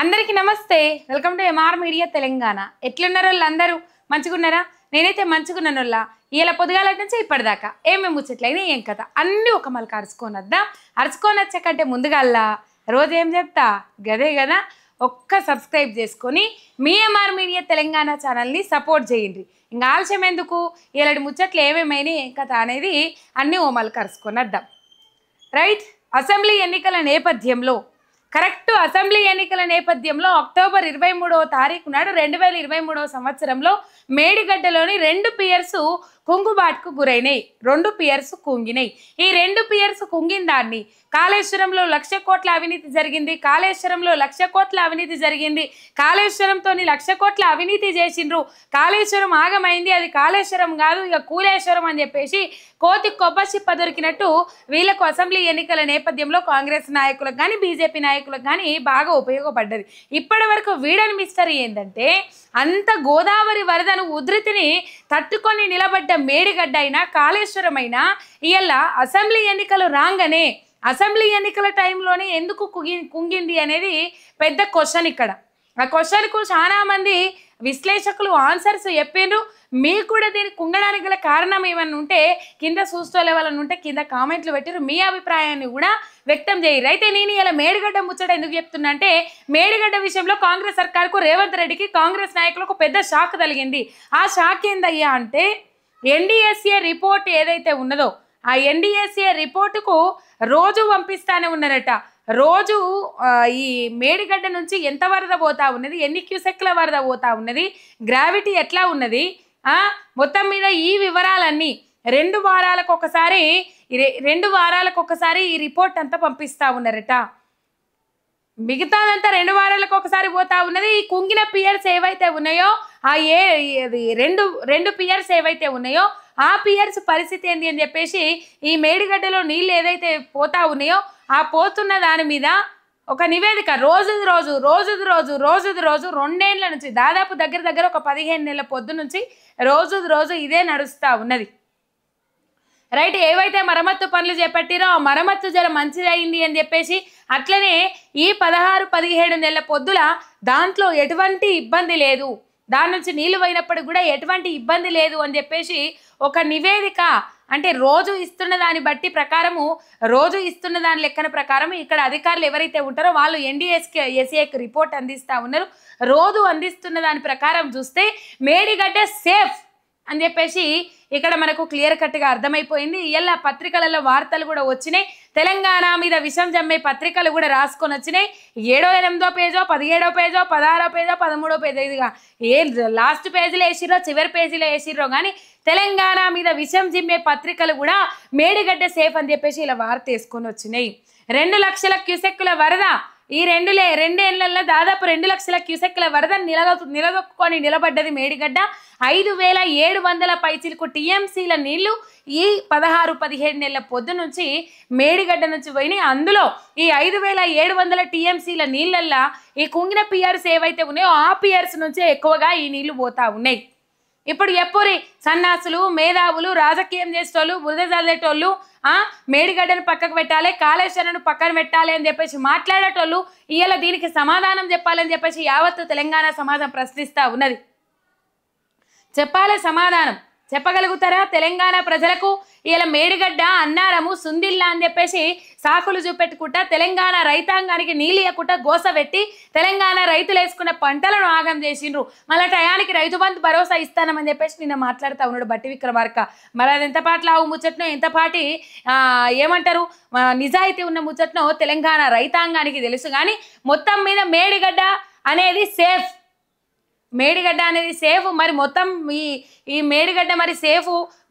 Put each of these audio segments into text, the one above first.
అందరికీ నమస్తే. Welcome to MR media Telangana. ఎట్లున్నారు వాళ్ళందరూ? మంచిగున్నారా? నేనైతే మంచిగున్నానోళ్ళ. ఇలా పొద్దుగాల నుంచి ఇప్పటిదాకా ఏమేమి ముచ్చట్లయినా ఏం కథ అన్నీ ఒక మళ్ళీ అరుచుకొని వచ్చాకంటే ముందుగాల్లా రోజు ఏం చెప్తా గదే కదా, ఒక్క సబ్స్క్రైబ్ చేసుకొని మీ ఎంఆర్ మీడియా తెలంగాణ ఛానల్ని సపోర్ట్ చేయండి. ఇంకా ఆలస్యం ఎందుకు, ఇలాంటి ముచ్చట్లు ఏమేమైనా ఏం కథ అనేది అన్నీ ఓ మళ్ళీ అరుచుకొని వద్దాం. రైట్. అసెంబ్లీ ఎన్నికల నేపథ్యంలో కరెక్ట్ అసెంబ్లీ ఎన్నికల నేపథ్యంలో అక్టోబర్ 23వ తారీఖు నాడు 2023వ సంవత్సరంలో మేడిగడ్డలోని 2 పియర్స్ కుంగుబాటుకు గురైనాయి. 2 పియర్స్ కుంగినాయి. ఈ 2 పియర్స్ కుంగిన దాన్ని కాళేశ్వరంలో 1,00,000 కోట్ల అవినీతి జరిగింది, కాళేశ్వరంలో 1,00,000 కోట్ల అవినీతి జరిగింది, కాళేశ్వరంతో 1,00,000 కోట్ల అవినీతి చేసిండ్రు, కాళేశ్వరం ఆగమైంది, అది కాళేశ్వరం కాదు ఇక కూలేశ్వరం అని చెప్పేసి కోతి కొబ్బసిప్ప దొరికినట్టు వీళ్ళకు అసెంబ్లీ ఎన్నికల నేపథ్యంలో కాంగ్రెస్ నాయకులకు కానీ బీజేపీ నాయకులకు కానీ బాగా ఉపయోగపడ్డది. ఇప్పటి వరకు వీడని మిస్టరీ ఏంటంటే, అంత గోదావరి వరదను ఉధృతిని తట్టుకొని నిలబడ్డ మేడిగడ్డ అయినా కాళేశ్వరం అయినా ఇవాళ అసెంబ్లీ ఎన్నికలు రాగానే అసెంబ్లీ ఎన్నికల టైంలోనే ఎందుకు కుంగింది అనేది పెద్ద క్వశ్చన్. ఇక్కడ ఆ క్వశ్చన్కు చాలా మంది విశ్లేషకులు ఆన్సర్స్ చెప్పిండ్రు. మీకు కూడా దీనికి కుంగడానికి గల కారణం ఏమన్నా ఉంటే కింద చూస్తోలే వాళ్ళని ఉంటే కింద కామెంట్లు పెట్టారు, మీ అభిప్రాయాన్ని కూడా వ్యక్తం చేయరు. అయితే నేను ఇలా మేడిగడ్డ ముచ్చట ఎందుకు చెప్తున్నా అంటే, మేడిగడ్డ విషయంలో కాంగ్రెస్ సర్కార్కు రేవంత్ రెడ్డికి కాంగ్రెస్ నాయకులకు పెద్ద షాక్ తగిలింది. ఆ షాక్ ఏందయ్యా అంటే, ఎన్డీఎస్ఏ రిపోర్ట్ ఏదైతే ఉన్నదో ఆ ఎన్డీఎస్ఏ రిపోర్టుకు రోజు పంపిస్తానే ఉన్నారట. రోజు ఈ మేడిగడ్డ నుంచి ఎంత వరద పోతా ఉన్నది, ఎన్ని క్యూసెక్ల వరద పోతా ఉన్నది, గ్రావిటీ ఎట్లా ఉన్నది, మొత్తం మీద ఈ వివరాలన్నీ 2 వారాలకు ఒకసారి ఈ రిపోర్ట్ అంతా పంపిస్తూ ఉన్నారట. మిగతాదంతా 2 వారాలకు ఒకసారి పోతా ఉన్నది. ఈ కుంగిన పియర్స్ ఏవైతే ఉన్నాయో ఆ రెండు పియర్స్ ఏవైతే ఉన్నాయో ఆ పియర్స్ పరిస్థితి ఏంటి అని చెప్పేసి ఈ మేడిగడ్డలో నీళ్ళు ఏదైతే పోతా ఉన్నాయో ఆ పోతున్న దాని మీద ఒక నివేదిక రోజుది రోజు 2 ఏళ్ల నుంచి దాదాపు దగ్గర ఒక 15 నెలల పొద్దు నుంచి రోజు ఇదే నడుస్తూ ఉన్నది. రైట్. ఏవైతే మరమ్మత్తు పనులు చేపట్టిరో ఆ మరమ్మత్తు జర మంచిదైంది అని చెప్పేసి, అట్లనే ఈ 16-17 నెలల పొద్దుల దాంట్లో ఎటువంటి ఇబ్బంది లేదు, దాని నుంచి నీళ్లు పోయినప్పటికి కూడా ఎటువంటి ఇబ్బంది లేదు అని చెప్పేసి ఒక నివేదిక, అంటే రోజు ఇస్తున్న దాన్ని బట్టి ప్రకారము, రోజు ఇస్తున్న దాని లెక్కన ప్రకారం ఇక్కడ అధికారులు ఎవరైతే ఉంటారో వాళ్ళు ఎన్డీఎస్ఏకి రిపోర్ట్ అందిస్తూ ఉన్నారు. రోజు అందిస్తున్న దాని ప్రకారం చూస్తే మేడిగడ్డ సేఫ్ అని చెప్పేసి ఇక్కడ మనకు క్లియర్ కట్గా అర్థమైపోయింది. ఇలా పత్రికలలో వార్తలు కూడా వచ్చినాయి. తెలంగాణ మీద విషం జమ్మే పత్రికలు కూడా రాసుకొని వచ్చినాయి. 7వ 8వ పేజో 17వ పేజో 16వ పేజో 13వ పేజో ఇదిగా ఏ లాస్ట్ పేజీలో వేసిర్రో చివరి పేజీలో వేసిర్రో కానీ తెలంగాణ మీద విషం జిమ్మే పత్రికలు కూడా మేడిగడ్డ సేఫ్ అని చెప్పేసి ఇలా వార్త వేసుకొని వచ్చినాయి. 2 లక్షల క్యూసెక్కుల వరద ఈ 2 ఏళ్లలో దాదాపు 2 లక్షల క్యూసెక్కుల వరద నిలదొక్కుని నిలబడ్డది మేడిగడ్డ. 5,700 పైచిలకు టీఎంసీల నీళ్లు ఈ 16-17 నెలల పొద్దు నుంచి మేడిగడ్డ నుంచి పోయినాయి. అందులో ఈ 5,700 టీఎంసీల నీళ్ళల్లో ఈ కుంగిన పియర్స్ ఏవైతే ఉన్నాయో ఆ పియర్స్ నుంచే ఎక్కువగా ఈ నీళ్లు పోతా ఉన్నాయి. ఇప్పుడు ఎప్పురి సన్నాసులు, మేధావులు, రాజకీయం చేసేటోళ్ళు, బురద చల్లేటోళ్ళు మేడిగడ్డను పక్కకు పెట్టాలి, కాళేశ్వరాన్ని పక్కన పెట్టాలి అని చెప్పేసి మాట్లాడేటోళ్ళు ఇవాళ దీనికి సమాధానం చెప్పాలని చెప్పేసి యావత్తు తెలంగాణ సమాజం ప్రశ్నిస్తూ ఉన్నది. చెప్పాలి, సమాధానం చెప్పగలుగుతారా తెలంగాణ ప్రజలకు? ఇలా మేడిగడ్డ అన్నారము సుందిల్లా అని చెప్పేసి సాకులు చూపెట్టుకుంటా తెలంగాణ రైతాంగానికి నీళ్ళు ఇవ్వకుండా గోసపెట్టి తెలంగాణ రైతులు వేసుకున్న పంటలను ఆగం చేసిండ్రు. మళ్ళీ టయానికి రైతు బంధు భరోసా ఇస్తానమని చెప్పేసి నిన్న మాట్లాడుతూ ఉన్నాడు బట్టి విక్రమార్క. మరి అది ఎంత పాటలు ఆవు ముచ్చట్నో, ఎంత పాటి ఏమంటారు నిజాయితీ ఉన్న ముచ్చట్నో తెలంగాణ రైతాంగానికి తెలుసు. కానీ మొత్తం మీద మేడిగడ్డ అనేది సేఫ్, మేడిగడ్డ అనేది సేఫ్. మరి మొత్తం ఈ మేడిగడ్డ మరి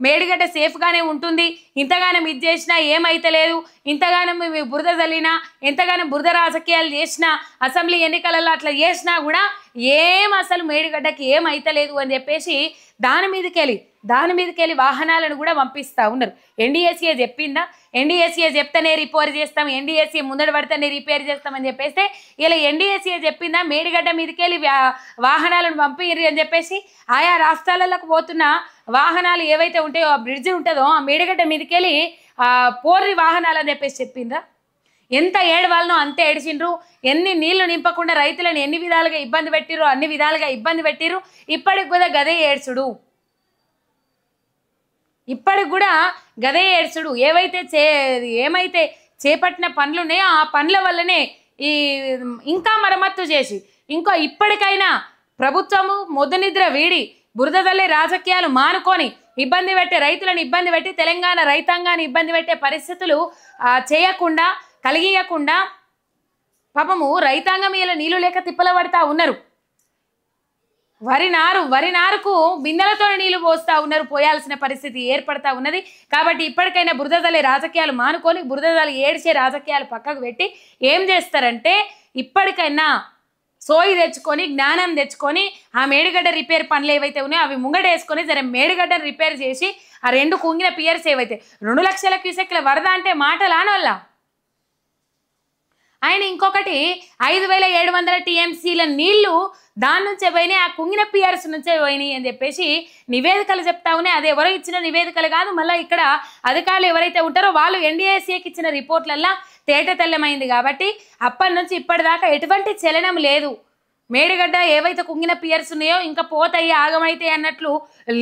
మేడిగడ్డ సేఫ్గానే ఉంటుంది. ఇంతగానం ఇది చేసినా ఏమైతే లేదు, ఇంతగానం బురద చల్లినా, ఎంతగానం బురద రాజకీయాలు చేసినా, అసెంబ్లీ ఎన్నికలలో అట్లా చేసినా కూడా అసలు మేడిగడ్డకి ఏమైతే లేదు అని చెప్పేసి దాని మీదకెళ్ళి వాహనాలను కూడా పంపిస్తూ ఉన్నారు. ఎన్డీఎస్ఏ చెప్పిందా? ఎన్డీఎస్ఏ చెప్తేనే రిపేర్ చేస్తాం, ఎన్డీఎస్ఏ ముందడ పడితేనే రిపేర్ చేస్తామని చెప్పేస్తే ఇలా ఎన్డీఎస్ఏ చెప్పిందా మేడిగడ్డ మీదకెళ్ళి వాహనాలను పంపిర్రి అని చెప్పేసి? ఆయా రాష్ట్రాలకు పోతున్న వాహనాలు ఏవైతే ఉంటాయో ఆ బ్రిడ్జ్ ఉంటుందో ఆ మేడిగడ్డ మీదకెళ్ళి పోర్రి వాహనాలు అని చెప్పేసి చెప్పిందా? ఎంత ఏడవాలనో అంతే ఏడిచిండ్రు. ఎన్ని నీళ్లు నింపకుండా రైతులను ఎన్ని విధాలుగా ఇబ్బంది పెట్టిరో అన్ని విధాలుగా ఇబ్బంది పెట్టిరు. ఇప్పటికి కూడా గదే ఏడ్చుడు, ఇప్పటికి కూడా గదే ఏడ్చుడు. ఏమైతే చేపట్టిన పనులు ఉన్నాయో ఆ పనుల వల్లనే ఈ ఇంకా మరమ్మత్తు చేసి ఇప్పటికైనా ప్రభుత్వము మొద్దు నిద్ర వీడి బురద తల్లి రాజకీయాలు మానుకొని ఇబ్బంది పెట్టే రైతులను ఇబ్బంది పెట్టి తెలంగాణ రైతాంగాన్ని ఇబ్బంది పెట్టే పరిస్థితులు చేయకుండా కలిగియకుండా పాపము రైతాంగం ఇలా నీళ్లు లేక తిప్పల పడతా ఉన్నారు. వరి నారుకు బిందెలతో నీళ్లు పోస్తా ఉన్నారు, పోయాల్సిన పరిస్థితి ఏర్పడతా ఉన్నది. కాబట్టి ఇప్పటికైనా బురద తల్లి రాజకీయాలు మానుకొని బురద తల్లి ఏడ్చే రాజకీయాలు పక్కకు పెట్టి ఏం చేస్తారంటే ఇప్పటికైనా సోయి తెచ్చుకొని జ్ఞానం తెచ్చుకొని ఆ మేడిగడ్డ రిపేర్ పనులు ఏవైతే ఉన్నాయో అవి ముంగడేసుకొని సరే మేడిగడ్డను రిపేర్ చేసి ఆ 2 కుంగిన పియర్స్ ఏవైతే 2 లక్షల క్యూసెక్ల వరద అంటే మాటలానోళ్ళ. ఆయన ఇంకొకటి 5700 టీఎంసీల నీళ్లు దాని నుంచే పోయినాయి, ఆ కుంగిన పియర్స్ నుంచే పోయినాయి అని చెప్పేసి నివేదికలు చెప్తా ఉన్నాయి. అది ఎవరో ఇచ్చిన నివేదికలు కాదు, మళ్ళీ ఇక్కడ అధికారులు ఎవరైతే ఉంటారో వాళ్ళు ఎన్డీఏసీకి ఇచ్చిన రిపోర్ట్లల్లా తేట తెల్లమైంది. కాబట్టి అప్పటి నుంచి ఇప్పటిదాకా ఎటువంటి చలనం లేదు. మేడిగడ్డ ఏవైతే కుంగిన పియర్స్ ఉన్నాయో ఇంకా పోతాయి ఆగమైతే అన్నట్లు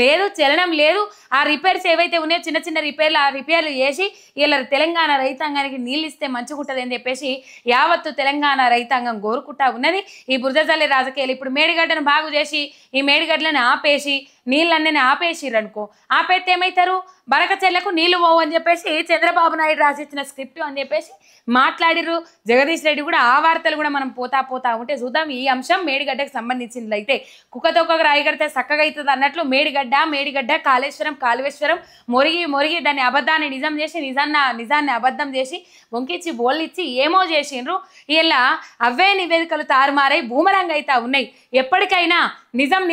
లేదు, చలనం లేదు. ఆ రిపేర్స్ ఏవైతే ఉన్నాయో చిన్న చిన్న రిపేర్లు ఆ రిపేర్లు చేసి ఇలా తెలంగాణ రైతాంగానికి నీళ్ళు ఇస్తే మంచిగుంటుంది అని చెప్పేసి యావత్తు తెలంగాణ రైతాంగం కోరుకుంటా ఉన్నది. ఈ బురద తల్లి రాజకీయాలు ఇప్పుడు మేడిగడ్డను బాగు చేసి ఈ మేడిగడ్డలను ఆపేసి నీళ్ళన్నీ ఆపేసిర్రు అనుకో, ఆపేస్తే ఏమవుతారు బరక చెల్లకు నీళ్లు పోవు అని చెప్పేసి చంద్రబాబు నాయుడు రాసిచ్చిన స్క్రిప్ట్ అని చెప్పేసి మాట్లాడిరు. జగదీష్ రెడ్డి కూడా ఆ వార్తలు కూడా మనం పోతా ఉంటే చూద్దాం. ఈ అంశం మేడిగడ్డకు సంబంధించింది అయితే కుక్కతో ఒక రాయి కడితే చక్కగా అవుతుంది అన్నట్లు మేడిగడ్డ కాళేశ్వరం మొరిగి దాన్ని అబద్ధాన్ని నిజం చేసి నిజాన్ని అబద్ధం చేసి వంకిచ్చి బోళ్ళిచ్చి ఏమో చేసిండ్రు. ఇలా అవే నివేదికలు తారుమారై భూమరంగా అయితే ఉన్నాయి. ఎప్పటికైనా నిజం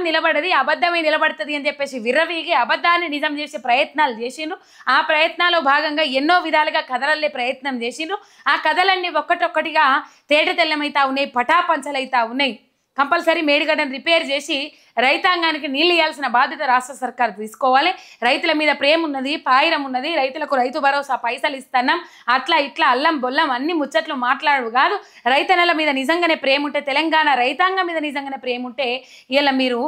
నిలబడది అబద్ధమే నిలబడుతుంది అని చెప్పేసి విర్రవీగి అబద్ధాన్ని నిజం చేసే ప్రయత్నాలు చేసిండ్రు. ఆ ప్రయత్నాల్లో భాగంగా ఎన్నో విధాలుగా కథలల్లే ప్రయత్నం చేసిండ్రు. ఆ కథలన్నీ ఒక్కటొక్కటిగా తేట తెల్లమైతా ఉన్నాయి, పటాపంచలైతా ఉన్నాయి. కంపల్సరీ మేడిగడ్డను రిపేర్ చేసి రైతాంగానికి నీళ్ళు ఇవ్వాల్సిన బాధ్యత రాష్ట్ర సర్కార్ తీసుకోవాలి. రైతుల మీద ప్రేమ ఉన్నది, పాయిరం ఉన్నది, రైతులకు రైతు భరోసా పైసలు ఇస్తున్నాం అట్లా ఇట్లా అల్లం బొల్లం అన్ని ముచ్చట్లు మాట్లాడు కాదు. రైతన్నల మీద నిజంగానే ప్రేమ ఉంటే, తెలంగాణ రైతాంగం మీద నిజంగానే ప్రేమ ఉంటే ఇలా మీరు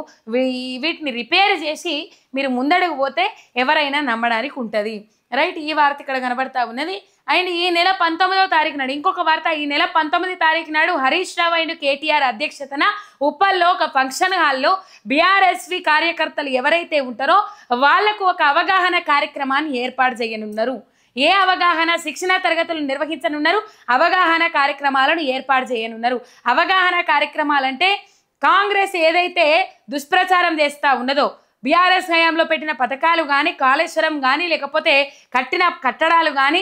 వీటిని రిపేర్ చేసి మీరు ముందడుగు పోతే ఎవరైనా నమ్మడానికి ఉంటుంది. రైట్, ఈ వార్త ఇక్కడ కనబడతా ఉన్నది. అండ్ ఈ నెల 19వ తారీఖు నాడు ఇంకొక వార్త. ఈ నెల 19 తారీఖు నాడు హరీష్ రావు అండ్ కేటీఆర్ అధ్యక్షతన ఉప్పల్లో ఒక ఫంక్షన్ హాల్లో బీఆర్ఎస్వి కార్యకర్తలు ఎవరైతే ఉంటారో వాళ్లకు ఒక అవగాహన కార్యక్రమాన్ని ఏర్పాటు చేయనున్నారు. ఏ అవగాహన శిక్షణ తరగతులు నిర్వహించనున్నారు, అవగాహన కార్యక్రమాలను ఏర్పాటు చేయనున్నారు. అవగాహన కార్యక్రమాలంటే కాంగ్రెస్ ఏదైతే దుష్ప్రచారం చేస్తా ఉన్నదో బీఆర్ఎస్ హయాంలో పెట్టిన పథకాలు కానీ కాళేశ్వరం కానీ లేకపోతే కట్టిన కట్టడాలు కానీ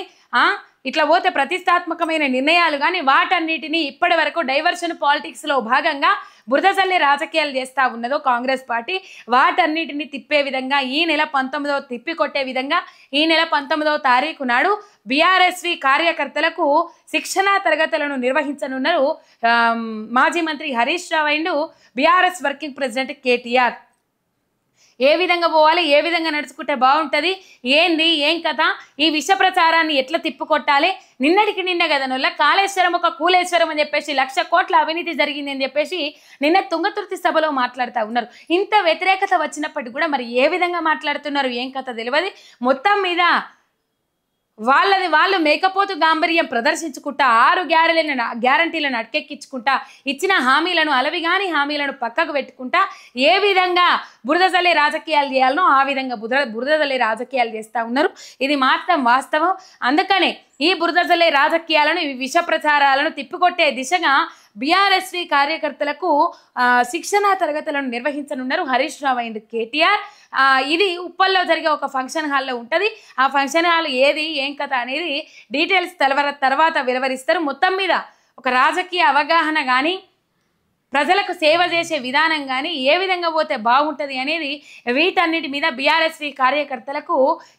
ఇట్లా పోతే ప్రతిష్టాత్మకమైన నిర్ణయాలు కానీ వాటన్నిటినీ ఇప్పటి వరకు డైవర్షన్ పాలిటిక్స్లో భాగంగా బురద చల్లే రాజకీయాలు చేస్తూ ఉన్నదో కాంగ్రెస్ పార్టీ వాటన్నిటిని తిప్పే విధంగా ఈ నెల 19వ తిప్పికొట్టే విధంగా ఈ నెల 19వ తారీఖు నాడు బీఆర్ఎస్వి కార్యకర్తలకు శిక్షణా తరగతులను నిర్వహించనున్నారు మాజీ మంత్రి Harish Rao and BRS working president KTR. ఏ విధంగా పోవాలి, ఏ విధంగా నడుచుకుంటే బాగుంటుంది, ఏం కథ, ఈ విష ప్రచారాన్ని ఎట్లా తిప్పుకొట్టాలి. నిన్న కదనొల్ల కాళేశ్వరం ఒక కూలేశ్వరం అని చెప్పేసి 1,00,000 కోట్ల అవినీతి జరిగింది అని చెప్పేసి నిన్న తుంగతుర్తి సభలో మాట్లాడుతూ ఉన్నారు. ఇంత వ్యతిరేకత వచ్చినప్పటికీ కూడా మరి ఏ విధంగా మాట్లాడుతున్నారు ఏం కథ తెలియదు. మొత్తం మీద వాళ్ళు మేకపోతు గాంభీర్యం ప్రదర్శించుకుంటా 6 గ్యారంటీలను అటకెక్కించుకుంటా ఇచ్చిన హామీలను అలవిగాని హామీలను పక్కకు పెట్టుకుంటా ఏ విధంగా బురద చల్లే రాజకీయాలు చేయాలనో ఆ విధంగా బురద చల్లే రాజకీయాలు చేస్తూ ఉన్నారు. ఇది మాత్రం వాస్తవం. అందుకనే ఈ బురద చల్లే రాజకీయాలను ఈ విష ప్రచారాలను తిప్పికొట్టే దిశగా బీఆర్ఎస్వి కార్యకర్తలకు శిక్షణా తరగతులను నిర్వహించనున్నారు హరీష్ రావు అండ్ కేటీఆర్. ఇది ఉప్పల్లో జరిగే ఒక ఫంక్షన్ హాల్లో ఉంటుంది. ఆ ఫంక్షన్ హాల్ ఏం కథ అనేది డీటెయిల్స్ తర్వాత వెలువరిస్తారు. మొత్తం మీద ఒక రాజకీయ అవగాహన కానీ ప్రజలకు సేవ చేసే విధానం కానీ ఏ విధంగా పోతే బాగుంటుంది అనేది వీటన్నిటి మీద బీఆర్ఎస్ కార్యకర్తలకు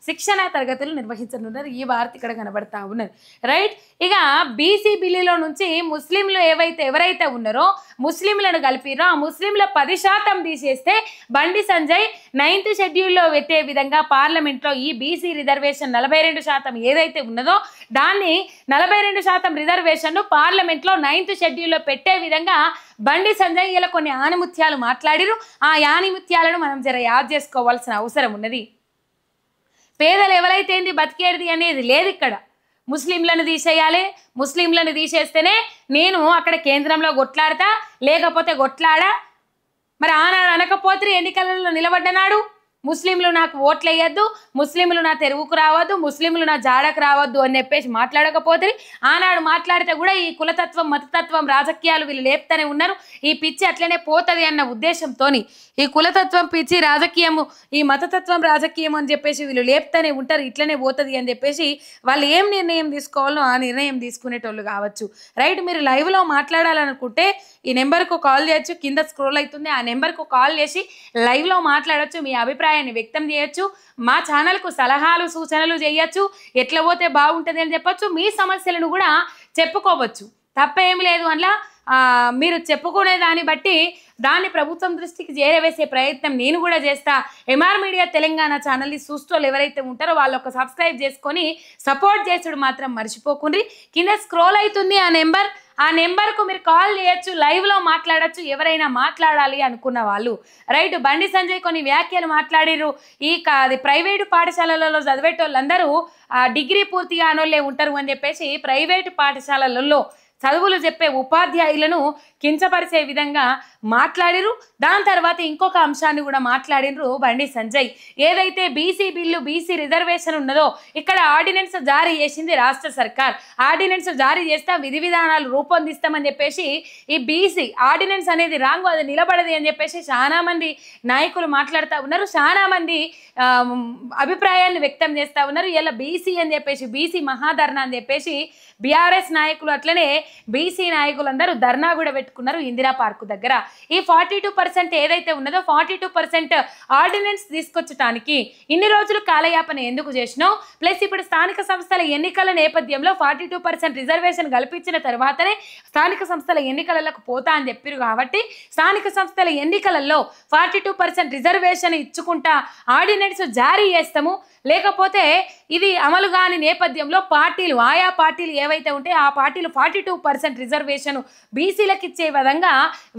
శిక్షణ తరగతులు నిర్వహించనున్నారు. ఈ వార్త ఇక్కడ కనబడతా ఉన్నది. రైట్, ఇక బీసీ బిల్లులో నుంచి ముస్లింలు ఎవరైతే ఉన్నారో ముస్లింలను కలిపిరో ఆ ముస్లింల 10% తీసేస్తే బండి సంజయ్ 9th షెడ్యూల్లో పెట్టే విధంగా పార్లమెంట్లో ఈ బీసీ రిజర్వేషన్ 42% ఏదైతే ఉన్నదో దాన్ని 42% రిజర్వేషన్ పార్లమెంట్లో 9th షెడ్యూల్లో పెట్టే విధంగా బండి సంజయ్ ఇలా కొన్ని ఆణిముత్యాలు మాట్లాడిరు. ఆ ఆణిముత్యాలను మనం జర యాద్ చేసుకోవాల్సిన అవసరం ఉన్నది. పేదలు ఎవరైతే ఏంది బతికేది అనేది లేదు. ఇక్కడ ముస్లింలను తీసేయాలి, ముస్లింలను తీసేస్తేనే నేను అక్కడ కేంద్రంలో కొట్లాడతా, లేకపోతే కొట్లాడా. మరి ఆనాడు అనకపోతే ఎన్నికలలో నిలబడ్డనాడు ముస్లింలు నాకు ఓట్లు వేయద్దు, ముస్లింలు నా తెరువుకు రావద్దు, ముస్లింలు నా జాడకు రావద్దు అని చెప్పేసి మాట్లాడకపోతే ఆనాడు మాట్లాడితే కూడా ఈ కులతత్వం మతతత్వం రాజకీయాలు వీళ్ళు లేపుతూనే ఉన్నారు. ఈ పిచ్చి అట్లనే పోతుంది అన్న ఉద్దేశంతో ఈ కులతత్వం పిచ్చి రాజకీయము ఈ మతతత్వం రాజకీయం అని చెప్పేసి వీళ్ళు లేపుతూనే ఉంటారు. ఇట్లనే పోతుంది అని చెప్పేసి వాళ్ళు ఏం నిర్ణయం తీసుకోవాలో ఆ నిర్ణయం తీసుకునేటోళ్ళు కావచ్చు. రైట్, మీరు లైవ్లో మాట్లాడాలనుకుంటే ఈ నెంబర్కు కాల్ చేయొచ్చు, కింద స్క్రోల్ అవుతుంది. ఆ నెంబర్కు కాల్ చేసి లైవ్లో మాట్లాడచ్చు, మీ అభిప్రాయాన్ని వ్యక్తం చేయొచ్చు, మా ఛానల్కు సలహాలు సూచనలు చేయొచ్చు, ఎట్లా పోతే బాగుంటుంది అని చెప్పొచ్చు, మీ సమస్యలను కూడా చెప్పుకోవచ్చు. తప్పేం లేదు. అందులో మీరు చెప్పుకునే దాన్ని బట్టి దాన్ని ప్రభుత్వం దృష్టికి చేరవేసే ప్రయత్నం నేను కూడా చేస్తా. ఎంఆర్ మీడియా తెలంగాణ ఛానల్ని చూస్తోళ్ళు ఎవరైతే ఉంటారో వాళ్ళు ఒక సబ్స్క్రైబ్ చేసుకొని సపోర్ట్ చేసుడు మాత్రం మర్చిపోకుండ్రి. కింద స్క్రోల్ అవుతుంది ఆ నెంబర్కు మీరు కాల్ చేయొచ్చు, లైవ్లో మాట్లాడచ్చు ఎవరైనా మాట్లాడాలి అనుకున్న వాళ్ళు. రైట్, బండి సంజయ్ కొన్ని వ్యాఖ్యలు మాట్లాడిరు. అది ప్రైవేటు పాఠశాలలలో చదివేటోళ్ళందరూ డిగ్రీ పూర్తి కానోళ్ళే ఉంటారు అని చెప్పేసి ప్రైవేటు పాఠశాలలలో చదువులు చెప్పే ఉపాధ్యాయులను కించపరిచే విధంగా మాట్లాడిరు. దాని తర్వాత ఇంకొక అంశాన్ని కూడా మాట్లాడినరు బండి సంజయ్. ఏదైతే బీసీ బిల్లు బీసీ రిజర్వేషన్ ఉన్నదో ఇక్కడ ఆర్డినెన్స్ జారీ చేసింది రాష్ట్ర సర్కార్. ఆర్డినెన్స్ జారీ చేస్తే విధి విధానాలు రూపొందిస్తామని చెప్పేసి ఈ బీసీ ఆర్డినెన్స్ అనేది రాంగు, అది నిలబడది అని చెప్పేసి చాలా మంది నాయకులు మాట్లాడుతూ ఉన్నారు. చాలా మంది అభిప్రాయాన్ని వ్యక్తం చేస్తూ ఉన్నారు. ఇలా బీసీ అని చెప్పేసి బీసీ మహాధర్నా అని చెప్పేసి బీఆర్ఎస్ నాయకులు అట్లనే బీసీ నాయకులందరూ ధర్నా కూడా పెట్టుకున్నారు ఇందిరా పార్కు దగ్గర. ఈ 42% ఏదైతే ఉన్నదో 42% ఆర్డినెన్స్ తీసుకొచ్చటానికి ఇన్ని రోజులు కాలయాపన ఎందుకు చేసినావు? ప్లస్ ఇప్పుడు స్థానిక సంస్థల ఎన్నికల నేపథ్యంలో 42% రిజర్వేషన్ కల్పించిన తర్వాతనే స్థానిక సంస్థల ఎన్నికలకు పోతా అని చెప్పారు. కాబట్టి స్థానిక సంస్థల ఎన్నికలలో 42% రిజర్వేషన్ ఇచ్చుకుంటా ఆర్డినెన్స్ జారీ చేస్తాము. లేకపోతే ఇది అమలు కాని నేపథ్యంలో పార్టీలు ఆయా పార్టీలు ఏవైతే ఉంటాయో ఆ పార్టీలు 42% రిజర్వేషన్ బీసీలకు ఇచ్చే విధంగా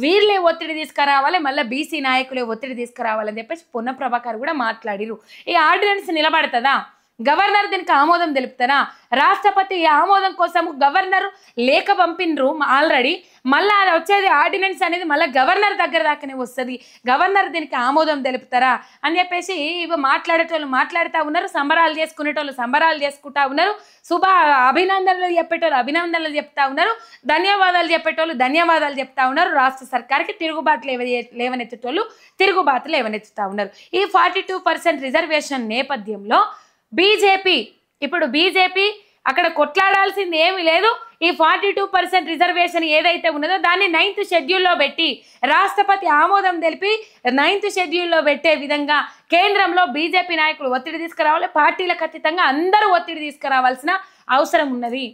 వీళ్ళే ఒత్తిడి తీసుకురావాలి, మళ్ళీ బీసీ నాయకులే ఒత్తిడి తీసుకురావాలని చెప్పేసి పొన్నం ప్రభాకర్ కూడా మాట్లాడిరు. ఈ ఆర్డినెన్స్ నిలబడుతుందా? గవర్నర్ దీనికి ఆమోదం తెలుపుతారా? రాష్ట్రపతి ఆమోదం కోసం గవర్నర్ లేఖ పంపినరు ఆల్రెడీ. మళ్ళీ అది వచ్చేది ఆర్డినెన్స్ అనేది మళ్ళీ గవర్నర్ దగ్గర దాకానే వస్తుంది. గవర్నర్ దీనికి ఆమోదం తెలుపుతారా అని చెప్పేసి ఇవి మాట్లాడేటోళ్ళు మాట్లాడుతూ ఉన్నారు. సంబరాలు చేసుకునేటోళ్ళు సంబరాలు చేసుకుంటా ఉన్నారు. అభినందనలు చెప్పేటోళ్ళు అభినందనలు చెప్తా ఉన్నారు. ధన్యవాదాలు చెప్పేటోళ్ళు ధన్యవాదాలు చెప్తా ఉన్నారు. రాష్ట్ర సర్కార్కి తిరుగుబాటు లేవనెత్తేటోళ్ళు తిరుగుబాటు లేవనెత్తుతా ఉన్నారు. ఈ 42% రిజర్వేషన్ నేపథ్యంలో బీజేపీ అక్కడ కొట్లాడాల్సింది ఏమీ లేదు. ఈ 42% రిజర్వేషన్ ఏదైతే ఉన్నదో దాన్ని 9th షెడ్యూల్లో పెట్టి రాష్ట్రపతి ఆమోదం తెలిపి 9th షెడ్యూల్లో పెట్టే విధంగా కేంద్రంలో బీజేపీ నాయకులు ఒత్తిడి తీసుకురావాలి. పార్టీలకు అతీతంగా అందరూ ఒత్తిడి తీసుకురావాల్సిన అవసరం ఉన్నది.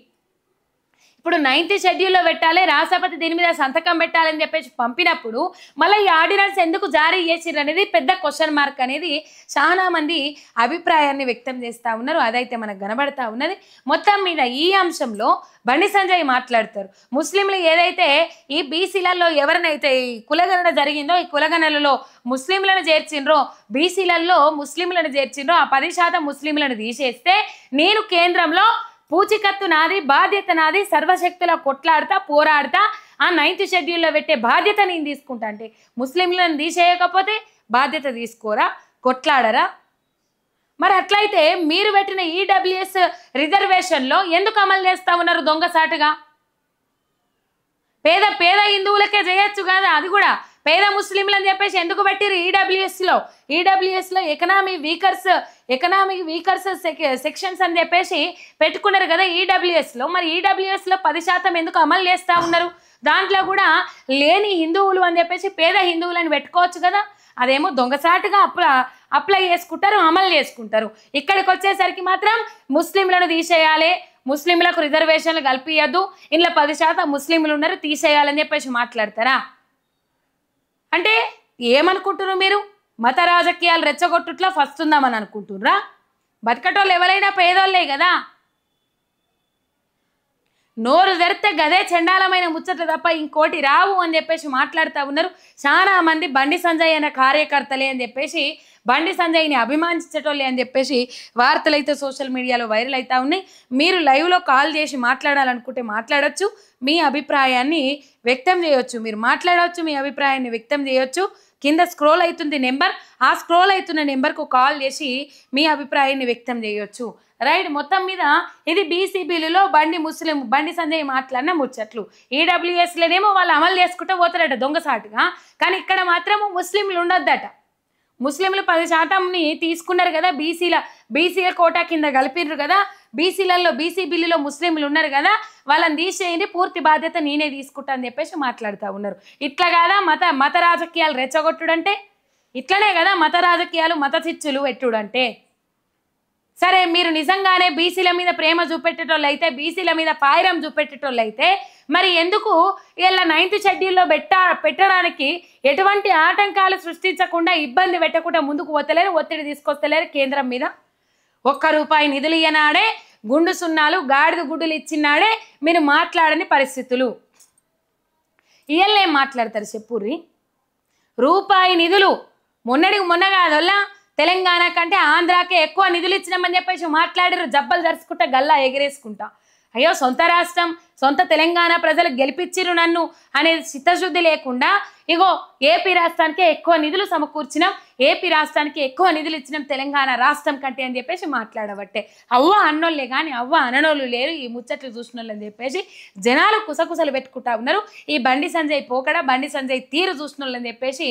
ఇప్పుడు 9th షెడ్యూల్లో పెట్టాలి, రాష్ట్రపతి దీని మీద సంతకం పెట్టాలని చెప్పేసి పంపినప్పుడు మళ్ళీ ఈ ఆర్డినెన్స్ ఎందుకు జారీ చేసిర్రు అనేది పెద్ద క్వశ్చన్ మార్క్ అనేది చాలా మంది అభిప్రాయాన్ని వ్యక్తం చేస్తూ ఉన్నారు. అదైతే మనకు కనబడతా ఉన్నది. మొత్తం మీద ఈ అంశంలో బండి సంజయ్ మాట్లాడతారు. ముస్లింలు ఏదైతే ఈ బీసీలలో ఎవరినైతే ఈ కులగణన జరిగిందో ఈ కులగణనలో ముస్లింలను చేర్చిండ్రో బీసీలలో ముస్లింలను చేర్చిండ్రో ఆ 10% ముస్లింలను తీసేస్తే నేను కేంద్రంలో పూచికత్తు నాది, బాధ్యత నాది, సర్వశక్తుల కొట్లాడతా పోరాడతా ఆ 9th షెడ్యూల్లో పెట్టే బాధ్యత నేను తీసుకుంటా అంటే ముస్లింలను తీసేయకపోతే బాధ్యత తీసుకోరా, కొట్లాడరా? మరి అట్లయితే మీరు పెట్టిన ఈడబ్ల్యూఎస్ రిజర్వేషన్లో ఎందుకు అమలు చేస్తూ ఉన్నారు దొంగసాటుగా? పేద హిందువులకే చేయొచ్చు కదా, అది కూడా పేద ముస్లింలు అని చెప్పేసి ఎందుకు పెట్టిరు? ఈడబ్ల్యూఎస్లో ఎకనామిక్ వీకర్స్ సెక్షన్స్ అని చెప్పేసి పెట్టుకున్నారు కదా ఈడబ్ల్యూఎస్లో. మరి ఈడబ్ల్యూఎస్లో 10% ఎందుకు అమలు చేస్తూ ఉన్నారు? దాంట్లో కూడా లేని హిందువులు అని చెప్పేసి పేద హిందువులను పెట్టుకోవచ్చు కదా. అదేమో దొంగసాటుగా అప్లై చేసుకుంటారు, అమలు చేసుకుంటారు. ఇక్కడికి వచ్చేసరికి మాత్రం ముస్లింలను తీసేయాలి, ముస్లింలకు రిజర్వేషన్లు కల్పియద్దు, ఇంట్లో 10% ముస్లింలు ఉన్నారు తీసేయాలని చెప్పేసి మాట్లాడతారా? అంటే ఏమనుకుంటున్నారు మీరు? మత రాజకీయాలు రెచ్చగొట్టుట్లా ఫస్ట్ ఉందామని అనుకుంటుర్రా? బతకటోళ్ళు ఎవరైనా పేదోళ్ళే కదా. నోరు తెరితే గదే చండాలమైన ముచ్చట్లు తప్ప ఇంకోటి రావు అని చెప్పేసి మాట్లాడుతూ ఉన్నారు చాలా మంది. బండి సంజయ్ అనే కార్యకర్తలే అని చెప్పేసి, బండి సంజయ్ని అభిమానించేటోళ్ళే అని చెప్పేసి వార్తలు అయితే సోషల్ మీడియాలో వైరల్ అవుతూ ఉన్నాయి. మీరు లైవ్లో కాల్ చేసి మాట్లాడాలనుకుంటే మాట్లాడచ్చు, మీ అభిప్రాయాన్ని వ్యక్తం చేయొచ్చు, మీరు మాట్లాడవచ్చు, మీ అభిప్రాయాన్ని వ్యక్తం చేయొచ్చు. కింద స్క్రోల్ అవుతుంది నెంబర్, ఆ స్క్రోల్ అవుతున్న నెంబర్కు కాల్ చేసి మీ అభిప్రాయాన్ని వ్యక్తం చేయొచ్చు. రైట్. మొత్తం మీద ఇది బీసీబీలలో బండి సంజయ్ మాట్లాడిన ముచ్చట్లు. ఈడబ్ల్యూఎస్లోనేమో వాళ్ళు అమలు చేసుకుంటూ పోతారట దొంగసాటుగా, కానీ ఇక్కడ మాత్రం ముస్లింలు ఉండొద్దట. ముస్లింలు 10%ని తీసుకున్నారు కదా, బీసీల కోటా కింద కలిపిర్రు కదా, బీసీబీలలో ముస్లింలు ఉన్నారు కదా, వాళ్ళని తీసేయండి, పూర్తి బాధ్యత నేనే తీసుకుంటా అని చెప్పేసి మాట్లాడుతూ ఉన్నారు. ఇట్లా కదా మత రాజకీయాలు రెచ్చగొట్టుడంటే? ఇట్లనే కదా మత రాజకీయాలు, మత చిచ్చులు ఎట్టుడంటే? సరే, మీరు నిజంగానే బీసీల మీద ప్రేమ చూపెట్టేటోళ్ళు అయితే, బీసీల మీద పాయిరం చూపెట్టేటోళ్ళు అయితే మరి ఎందుకు ఇలా 9th షెడ్యూల్లో పెట్టడానికి ఎటువంటి ఆటంకాలు సృష్టించకుండా, ఇబ్బంది పెట్టకుండా ముందుకు పోతలేరు, ఒత్తిడి తీసుకొస్తలేరు కేంద్రం మీద? ₹1 నిధులు ఇయ్యనాడే, గుండు సున్నాలు గాడిద గుడ్డులు ఇచ్చినాడే మీరు మాట్లాడని పరిస్థితులు. ఇయ్యలేం మాట్లాడతారు చెప్పుర్రి? ₹1 నిధులు మొన్న కాదల్లా తెలంగాణ కంటే ఆంధ్రాకే ఎక్కువ నిధులు ఇచ్చినామని చెప్పేసి మాట్లాడారు, జబ్బలు దరుచుకుంటా గల్లా ఎగిరేసుకుంటా. అయ్యో, సొంత రాష్ట్రం, సొంత తెలంగాణ ప్రజలు గెలిపించిరు నన్ను అనే చిత్తశుద్ధి లేకుండా ఇగో ఏపీ రాష్ట్రానికే ఎక్కువ నిధులు సమకూర్చినాం, ఏపీ రాష్ట్రానికి ఎక్కువ నిధులు ఇచ్చినాం తెలంగాణ రాష్ట్రం కంటే అని చెప్పేసి మాట్లాడబట్టే. అవ్వ అన్నోళ్ళే కానీ అవ్వ అననోళ్ళు లేరు ఈ ముచ్చట్లు చూసిన వాళ్ళు అని చెప్పేసి జనాలు కుసకుసలు పెట్టుకుంటా ఉన్నారు. ఈ బండి సంజయ్ పోకడ, బండి సంజయ్ తీరు చూసిన వాళ్ళు అని చెప్పేసి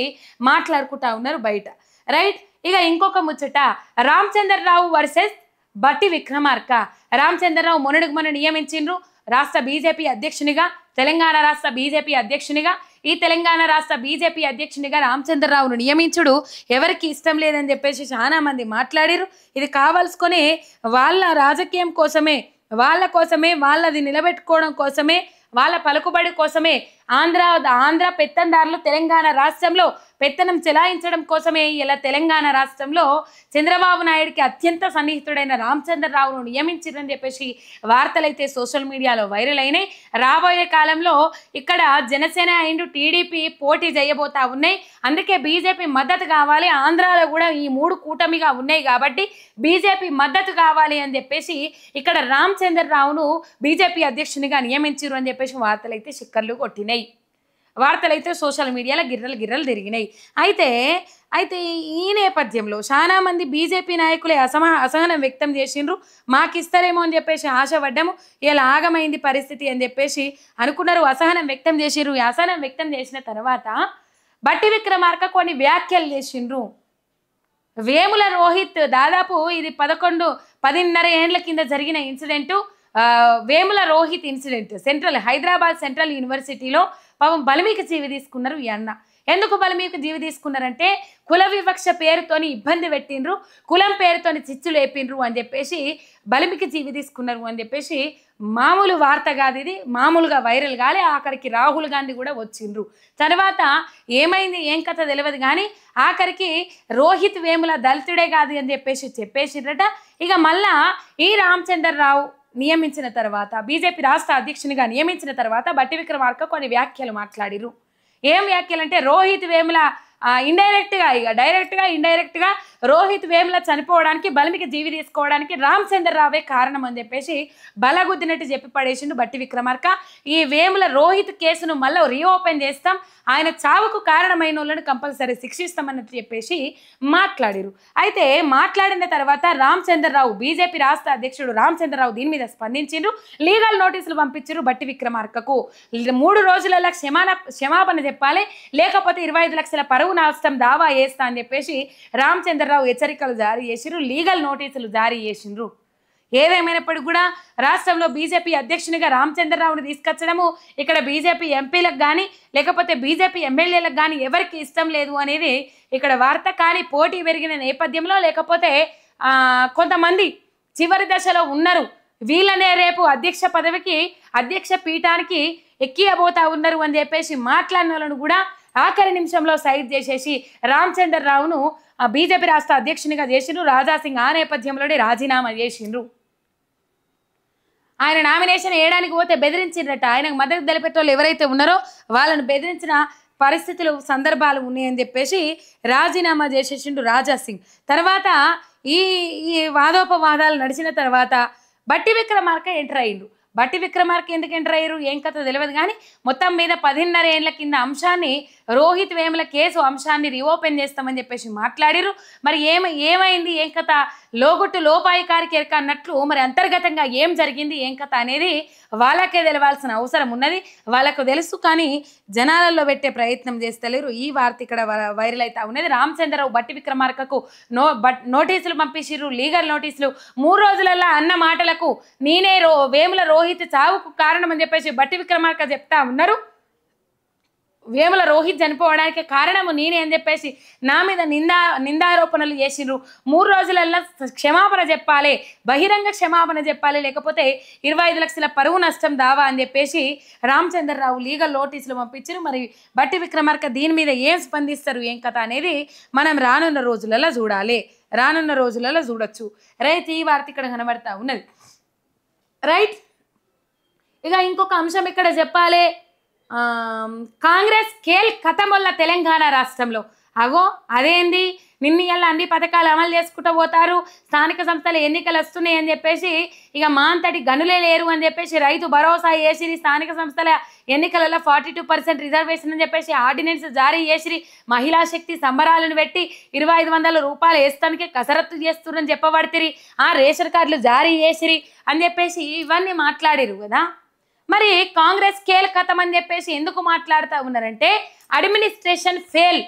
మాట్లాడుకుంటా ఉన్నారు బయట. రైట్. ఇక ఇంకొక ముచ్చట, రామచంద్రరావు వర్సెస్ బట్టి విక్రమార్క. రామచంద్రరావు మొన్న నియమించిండ్రు రాష్ట్ర బీజేపీ అధ్యక్షునిగా, తెలంగాణ రాష్ట్ర బీజేపీ అధ్యక్షునిగా. ఈ తెలంగాణ రాష్ట్ర బీజేపీ అధ్యక్షునిగా రామచంద్రరావును నియమించుడు ఎవరికి ఇష్టం లేదని చెప్పేసి చాలా మంది మాట్లాడారు. ఇది కావాల్సుకొని వాళ్ళ రాజకీయం కోసమే, వాళ్ళది నిలబెట్టుకోవడం కోసమే, వాళ్ళ పలుకుబడి కోసమే, ఆంధ్ర పెత్తందారులు తెలంగాణ రాష్ట్రంలో పెత్తనం చెలాయించడం కోసమే ఇలా తెలంగాణ రాష్ట్రంలో చంద్రబాబు నాయుడికి అత్యంత సన్నిహితుడైన రామచంద్రరావును నియమించారని చెప్పేసి వార్తలైతే సోషల్ మీడియాలో వైరల్ అయినాయి. రాబోయే కాలంలో ఇక్కడ జనసేన అండ్ టీడీపీ పోటీ చేయబోతా ఉన్నాయి. అందుకే బీజేపీ మద్దతు కావాలి, ఆంధ్రాలో కూడా ఈ 3 కూటమిగా ఉన్నాయి కాబట్టి బీజేపీ మద్దతు కావాలి అని చెప్పేసి ఇక్కడ రామచంద్రరావును బీజేపీ అధ్యక్షునిగా నియమించారు అని చెప్పేసి వార్తలైతే చిక్కర్లు కొట్టినాయి. వార్తలైతే సోషల్ మీడియాలో గిర్రలు తిరిగినాయి. అయితే ఈ నేపథ్యంలో చాలా మంది బీజేపీ నాయకులే అసహనం వ్యక్తం చేసిండ్రు. మాకిస్తారేమో అని చెప్పేసి ఆశపడ్డాము, ఇలా ఆగమైంది పరిస్థితి అని చెప్పేసి అనుకున్నారు, అసహనం వ్యక్తం చేసిండ్రు. ఈ అసహనం వ్యక్తం చేసిన తర్వాత బట్టి విక్రమార్క కొన్ని వ్యాఖ్యలు చేసిండ్రు. వేముల రోహిత్ దాదాపు ఇది 10.5 ఏళ్ల కింద జరిగిన incident. Vemula Rohit incident Hyderabad central యూనివర్సిటీలో పాపం బలిమీకి జీవి తీసుకున్నారు ఈ అన్న. ఎందుకు బలిమీకి జీవి తీసుకున్నారంటే కుల వివక్ష పేరుతోని ఇబ్బంది పెట్టిండ్రు, కులం పేరుతోని చిచ్చులు లేపిండ్రు అని చెప్పేసి బలిమీకి జీవి తీసుకున్నారు అని చెప్పేసి మామూలు వార్త కాదు ఇది, మామూలుగా వైరల్ కాలే. ఆఖరికి రాహుల్ గాంధీ కూడా వచ్చిండ్రు. తర్వాత ఏమైంది ఏం కథ తెలియదు కానీ ఆఖరికి రోహిత్ వేముల దళితుడే కాదు అని చెప్పేసిండ్రట. ఇక మళ్ళా ఈ రామచంద్రరావు నియమించిన తర్వాత, బీజేపీ రాష్ట్ర అధ్యక్షునిగా నియమించిన తర్వాత బట్టి విక్రమార్క కొన్ని వ్యాఖ్యలు మాట్లాడిరు. ఏం వ్యాఖ్యలు అంటే రోహిత్ వేముల ఇండైరెక్ట్గా రోహిత్ వేముల చనిపోవడానికి, బలిమికి జీవి తీసుకోవడానికి రామచంద్రరావే కారణం అని చెప్పేసి బలగుద్దినట్టు చెప్పి పడేసిండు బట్టి విక్రమార్క. ఈ వేముల రోహిత్ కేసును మళ్ళీ రీఓపెన్ చేస్తాం, ఆయన చావుకు కారణమైన వాళ్ళని కంపల్సరీ శిక్షిస్తామన్నట్టు చెప్పేసి మాట్లాడిరు. అయితే మాట్లాడిన తర్వాత రామచంద్రరావు, బీజేపీ రాష్ట్ర అధ్యక్షుడు రామచంద్రరావు దీని మీద స్పందించిండ్రు. లీగల్ నోటీసులు పంపించారు బట్టి విక్రమార్కకు. 3 రోజులలో క్షమాపణ చెప్పాలి, లేకపోతే 25 లక్షల పరువు నష్టం దావా చేస్తా అని చెప్పేసి రామచంద్రరావు హెచ్చరికలు జారీ చేసిండ్రు, లీగల్ నోటీసులు జారీ చేసిండ్రు. ఏదేమైనప్పటికీ కూడా రాష్ట్రంలో బీజేపీ అధ్యక్షునిగా రామచంద్రరావుని తీసుకొచ్చడము ఇక్కడ బీజేపీ ఎంపీలకు కానీ లేకపోతే బీజేపీ ఎమ్మెల్యేలకు కానీ ఎవరికి ఇష్టం లేదు అనేది ఇక్కడ వార్త. కానీ పోటీ పెరిగిన నేపథ్యంలో లేకపోతే కొంతమంది చివరి దశలో ఉన్నారు, వీళ్ళనే రేపు అధ్యక్ష పదవికి అధ్యక్ష పీఠానికి ఎక్కియబోతా ఉన్నారు అని చెప్పేసి మాట్లాడిన వాళ్ళను కూడా ఆఖరి నిమిషంలో సైడ్ చేసేసి రామచంద్రరావును బీజేపీ రాష్ట్ర అధ్యక్షునిగా చేసిండ్రు. రాజాసింగ్ ఆ నేపథ్యంలోనే రాజీనామా చేసిండ్రు. ఆయన నామినేషన్ వేయడానికి పోతే బెదిరించిండ్రట. ఆయనకు మద్దతు తెలిపేటోళ్ళు ఎవరైతే ఉన్నారో వాళ్ళను బెదిరించిన పరిస్థితులు సందర్భాలు ఉన్నాయని చెప్పేసి రాజీనామా చేసేసిండు రాజాసింగ్. తర్వాత ఈ వాదోపవాదాలు నడిచిన తర్వాత బట్టి విక్రమార్క ఎంటర్ అయ్యిండు. బట్టి విక్రమార్క ఎందుకు ఎంటర్ అయ్యారు ఏం కథ తెలియదు, కానీ మొత్తం మీద 10.5 ఏళ్ల కింద అంశాన్ని రోహిత్ వేముల కేసు అంశాన్ని రీఓపెన్ చేస్తామని చెప్పేసి మాట్లాడిరు. మరి ఏమైంది ఏం కథ, లోగుట్టు లోపాయికారికి ఎరక అన్నట్లు మరి అంతర్గతంగా ఏం జరిగింది ఏం కథ అనేది వాళ్ళకే తెలవాల్సిన అవసరం ఉన్నది. వాళ్ళకు తెలుసు, కానీ జనాలలో పెట్టే ప్రయత్నం చేస్తలేరు. ఈ వార్త ఇక్కడ వైరల్ అవుతా ఉన్నది. రామచంద్రరావు బట్టి విక్రమార్కకు నోటీసులు పంపించిర్రు, లీగల్ నోటీసులు. 3 రోజులలో అన్న మాటలకు నేనే వేముల రోహిత్ చావుకు కారణం అని చెప్పేసి బట్టి విక్రమార్క చెప్తా ఉన్నారు. వేముల రోహిత్ చనిపోవడానికి కారణము నేనే అని చెప్పేసి నా మీద నిందారోపణలు చేసిండ్రు. 3 రోజులలో క్షమాపణ చెప్పాలి, బహిరంగ క్షమాపణ చెప్పాలి, లేకపోతే 25 లక్షల పరువు నష్టం దావా అని చెప్పేసి రామచంద్రరావు లీగల్ నోటీసులు పంపించారు. మరి బట్టి విక్రమార్క దీని మీద ఏం స్పందిస్తారు ఏం కథ అనేది మనం రానున్న రోజులలో చూడాలి, రానున్న రోజులలో చూడొచ్చు. రైట్, ఈ వార్త ఇక్కడ కనబడతా ఉన్నది. రైట్, ఇక ఇంకొక అంశం ఇక్కడ చెప్పాలి. కాంగ్రెస్ కేల్ కథమొల్ల తెలంగాణ రాష్ట్రంలో. అగో అదేంది, నిన్న అన్ని పథకాలు అమలు చేసుకుంటూ పోతారు, స్థానిక సంస్థల ఎన్నికలు వస్తున్నాయి అని చెప్పేసి ఇక మా అంతటి గనులే లేరు అని చెప్పేసి రైతు భరోసా చేసిరి, స్థానిక సంస్థల ఎన్నికలలో 42% రిజర్వేషన్ అని చెప్పేసి ఆర్డినెన్స్ జారీ చేసిరి, మహిళా శక్తి సంబరాలను పెట్టి 2500 రూపాయలు వేస్తానికి కసరత్తు చేస్తున్నారని చెప్పబడితిరి, రేషన్ కార్డులు జారీ చేసిరి అని చెప్పేసి ఇవన్నీ మాట్లాడిరు కదా. మరి కాంగ్రెస్ కేల్ కథం అని చెప్పేసి ఎందుకు మాట్లాడుతూ ఉన్నారంటే అడ్మినిస్ట్రేషన్ ఫెయిల్.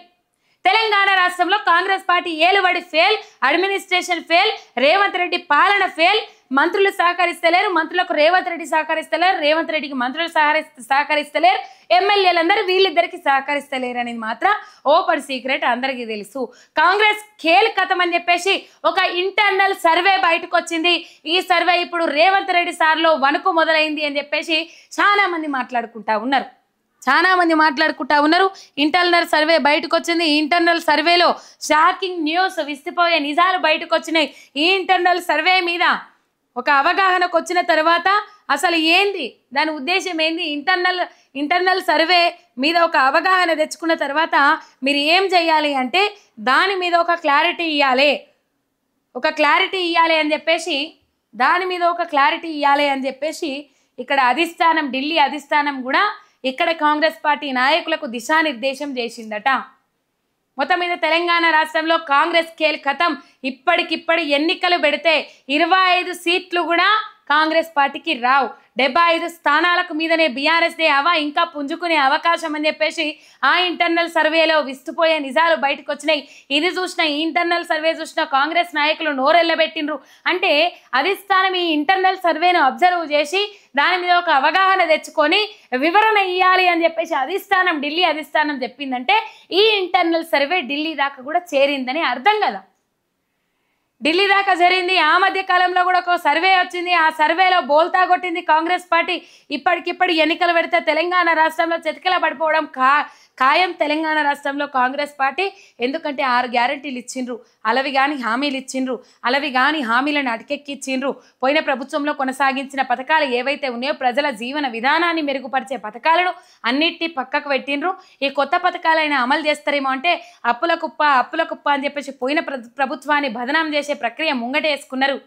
తెలంగాణ రాష్ట్రంలో కాంగ్రెస్ పార్టీ ఏలుబడి fail, administration fail, Revanth Reddy పాలన ఫెయిల్. మంత్రులు సహకరిస్తలేరు, మంత్రులకు రేవంత్ రెడ్డి సహకరిస్తలేరు, రేవంత్ రెడ్డికి మంత్రులు సహకరిస్తలేరు, ఎమ్మెల్యేలందరూ వీళ్ళిద్దరికి సహకరిస్తలేరు అనేది మాత్రం ఓపెన్ సీక్రెట్, అందరికీ తెలుసు. కాంగ్రెస్ ఖేల్ కథం అని చెప్పేసి ఒక ఇంటర్నల్ సర్వే బయటకు వచ్చింది. ఈ సర్వే ఇప్పుడు రేవంత్ రెడ్డి సార్లో వణుకు మొదలైంది అని చెప్పేసి చాలా మంది మాట్లాడుకుంటా ఉన్నారు. ఇంటర్నల్ సర్వే బయటకు వచ్చింది. ఈ ఇంటర్నల్ సర్వేలో షాకింగ్ న్యూస్, విస్తుపోయే నిజాలు బయటకు వచ్చినాయి. ఈ ఇంటర్నల్ సర్వే మీద ఒక అవగాహనకు వచ్చిన తర్వాత అసలు ఏంది దాని ఉద్దేశం ఏంది, ఇంటర్నల్ సర్వే మీద ఒక అవగాహన తెచ్చుకున్న తర్వాత మీరు ఏం చేయాలి అంటే దాని మీద ఒక క్లారిటీ ఇవ్వాలి అని చెప్పేసి ఇక్కడ అధిష్టానం, ఢిల్లీ అధిష్టానం కూడా ఇక్కడ కాంగ్రెస్ పార్టీ నాయకులకు దిశానిర్దేశం చేసిందట. మొత్తం మీద తెలంగాణ రాష్ట్రంలో కాంగ్రెస్ కేల్ కథం. ఇప్పటికిప్పుడు ఎన్నికలు పెడితే 25 సీట్లు కూడా కాంగ్రెస్ పార్టీకి రావు. 75 స్థానాలకు మీదనే బీఆర్ఎస్ దే ఇంకా పుంజుకునే అవకాశం అని చెప్పేసి ఆ ఇంటర్నల్ సర్వేలో విస్తుపోయే నిజాలు బయటకు వచ్చినాయి. ఇది చూసిన ఇంటర్నల్ సర్వే చూసిన కాంగ్రెస్ నాయకులు నోరెళ్ళబెట్టిండ్రు. అంటే అధిష్టానం ఈ ఇంటర్నల్ సర్వేను అబ్జర్వ్ చేసి దాని మీద ఒక అవగాహన తెచ్చుకొని వివరణ ఇవ్వాలి అని చెప్పేసి ఢిల్లీ అధిష్టానం చెప్పిందంటే ఈ ఇంటర్నల్ సర్వే ఢిల్లీ దాకా కూడా చేరిందని అర్థం కదా. ఢిల్లీ దాకా జరిగింది. ఆ మధ్య కాలంలో కూడా ఒక సర్వే వచ్చింది. ఆ సర్వేలో బోల్తా కొట్టింది కాంగ్రెస్ పార్టీ. ఇప్పటికిప్పుడు ఎన్నికలు పెడితే తెలంగాణ రాష్ట్రంలో చతికిల పడిపోవడం ఖాయం తెలంగాణ రాష్ట్రంలో కాంగ్రెస్ పార్టీ. ఎందుకంటే 6 గ్యారంటీలు ఇచ్చిండ్రు, అలవి కానీ హామీలు ఇచ్చిండ్రు, అలవి కానీ హామీలను అటకెక్కిచ్చిండ్రు. పోయిన ప్రభుత్వంలో కొనసాగించిన పథకాలు ఏవైతే ఉన్నాయో ప్రజల జీవన విధానాన్ని మెరుగుపరిచే పథకాలను అన్నిటినీ పక్కకు పెట్టిండ్రు. ఈ కొత్త పథకాలైనా అమలు చేస్తారేమో అంటే అప్పుల కుప్ప అని చెప్పేసి పోయిన ప్రభుత్వాన్ని బదనాం చేసే ప్రక్రియ ముంగటేసుకున్నారు.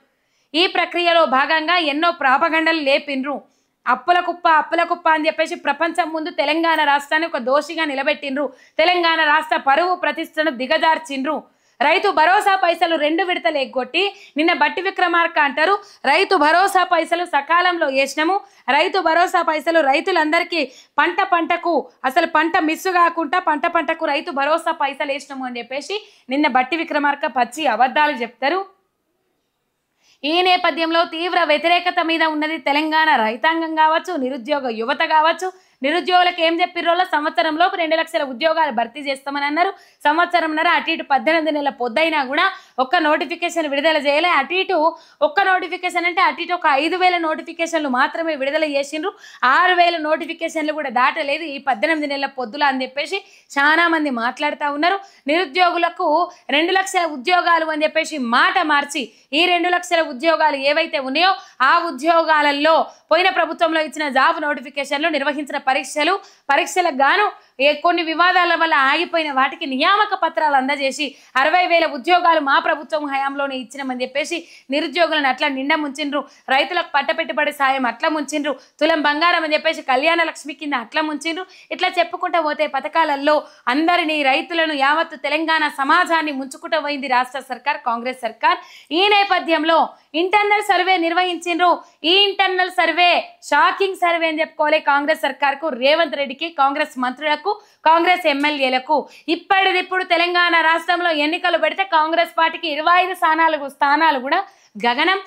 ఈ ప్రక్రియలో భాగంగా ఎన్నో ప్రాపగండలు లేపిండ్రు. అప్పుల కుప్ప అని చెప్పేసి ప్రపంచం ముందు తెలంగాణ రాష్ట్రాన్ని ఒక దోషిగా నిలబెట్టిండ్రు. తెలంగాణ రాష్ట్ర పరువు ప్రతిష్టను దిగజార్చిండ్రు. రైతు భరోసా పైసలు 2 విడతలు ఎగ్గొట్టి నిన్న బట్టి విక్రమార్క అంటారు రైతు భరోసా పైసలు సకాలంలో వేసినాము, రైతు భరోసా పైసలు రైతులందరికీ పంటకు అసలు పంట మిస్సు కాకుండా పంటకు రైతు భరోసా పైసలు వేసినాము అని చెప్పేసి నిన్న బట్టి విక్రమార్క పచ్చి అబద్ధాలు చెప్తారు. ఈ నేపథ్యంలో తీవ్ర వ్యతిరేకత మీద ఉన్నది తెలంగాణ రైతాంగం కావచ్చు, నిరుద్యోగ యువత కావచ్చు. నిరుద్యోగులకు ఏం చెప్పిర్రోలో సంవత్సరంలోపు 2 లక్షల ఉద్యోగాలు భర్తీ చేస్తామని అన్నారు. సంవత్సరంన్నర అటు ఇటు 18 నెలల పొద్దైనా కూడా ఒక్క నోటిఫికేషన్ విడుదల చేయలే. అటు ఇటు ఒక్క నోటిఫికేషన్ అంటే అటు ఇటు ఒక 5,000 నోటిఫికేషన్లు మాత్రమే విడుదల చేసిండ్రు. 6,000 నోటిఫికేషన్లు కూడా దాటలేదు ఈ 18 నెలల పొద్దుల అని చెప్పేసి చాలా మంది మాట్లాడుతూ ఉన్నారు. నిరుద్యోగులకు 2 లక్షల ఉద్యోగాలు అని చెప్పేసి మాట మార్చి ఈ 2 లక్షల ఉద్యోగాలు ఏవైతే ఉన్నాయో ఆ ఉద్యోగాలలో పోయిన ప్రభుత్వంలో ఇచ్చిన జాబ్ నోటిఫికేషన్లు, నిర్వహించిన పరీక్షలకు గాను కొన్ని వివాదాల వల్ల ఆగిపోయిన వాటికి నియామక పత్రాలు అందజేసి 60,000 ఉద్యోగాలు మా ప్రభుత్వం హయాంలోనే ఇచ్చినామని చెప్పేసి నిరుద్యోగులను అట్లా నిండా ముంచిండ్రు. రైతులకు పట్టపెట్టుబడి సాయం అట్లా ముంచిండ్రు. తులం బంగారం అని చెప్పేసి కళ్యాణ లక్ష్మి కింద అట్లా ముంచిండ్రు. ఇట్లా చెప్పుకుంటూ పోతే పథకాలలో అందరినీ రైతులను యావత్తు తెలంగాణ సమాజాన్ని ముంచుకుంటూ పోయింది రాష్ట్ర సర్కార్, కాంగ్రెస్ సర్కార్. ఈ నేపథ్యంలో ఇంటర్నల్ సర్వే నిర్వహించిండ్రు. ఈ ఇంటర్నల్ సర్వే షాకింగ్ సర్వే అని చెప్పుకోవాలి కాంగ్రెస్ సర్కార్కు, రేవంత్ రెడ్డికి, కాంగ్రెస్ మంత్రులకు, కాంగ్రెస్ ఎమ్మెల్యేలకు. ఇప్పటిదిప్పుడు తెలంగాణ రాష్ట్రంలో ఎన్నికలు పెడితే కాంగ్రెస్ పార్టీకి 25 స్థానాలు కూడా గగనం.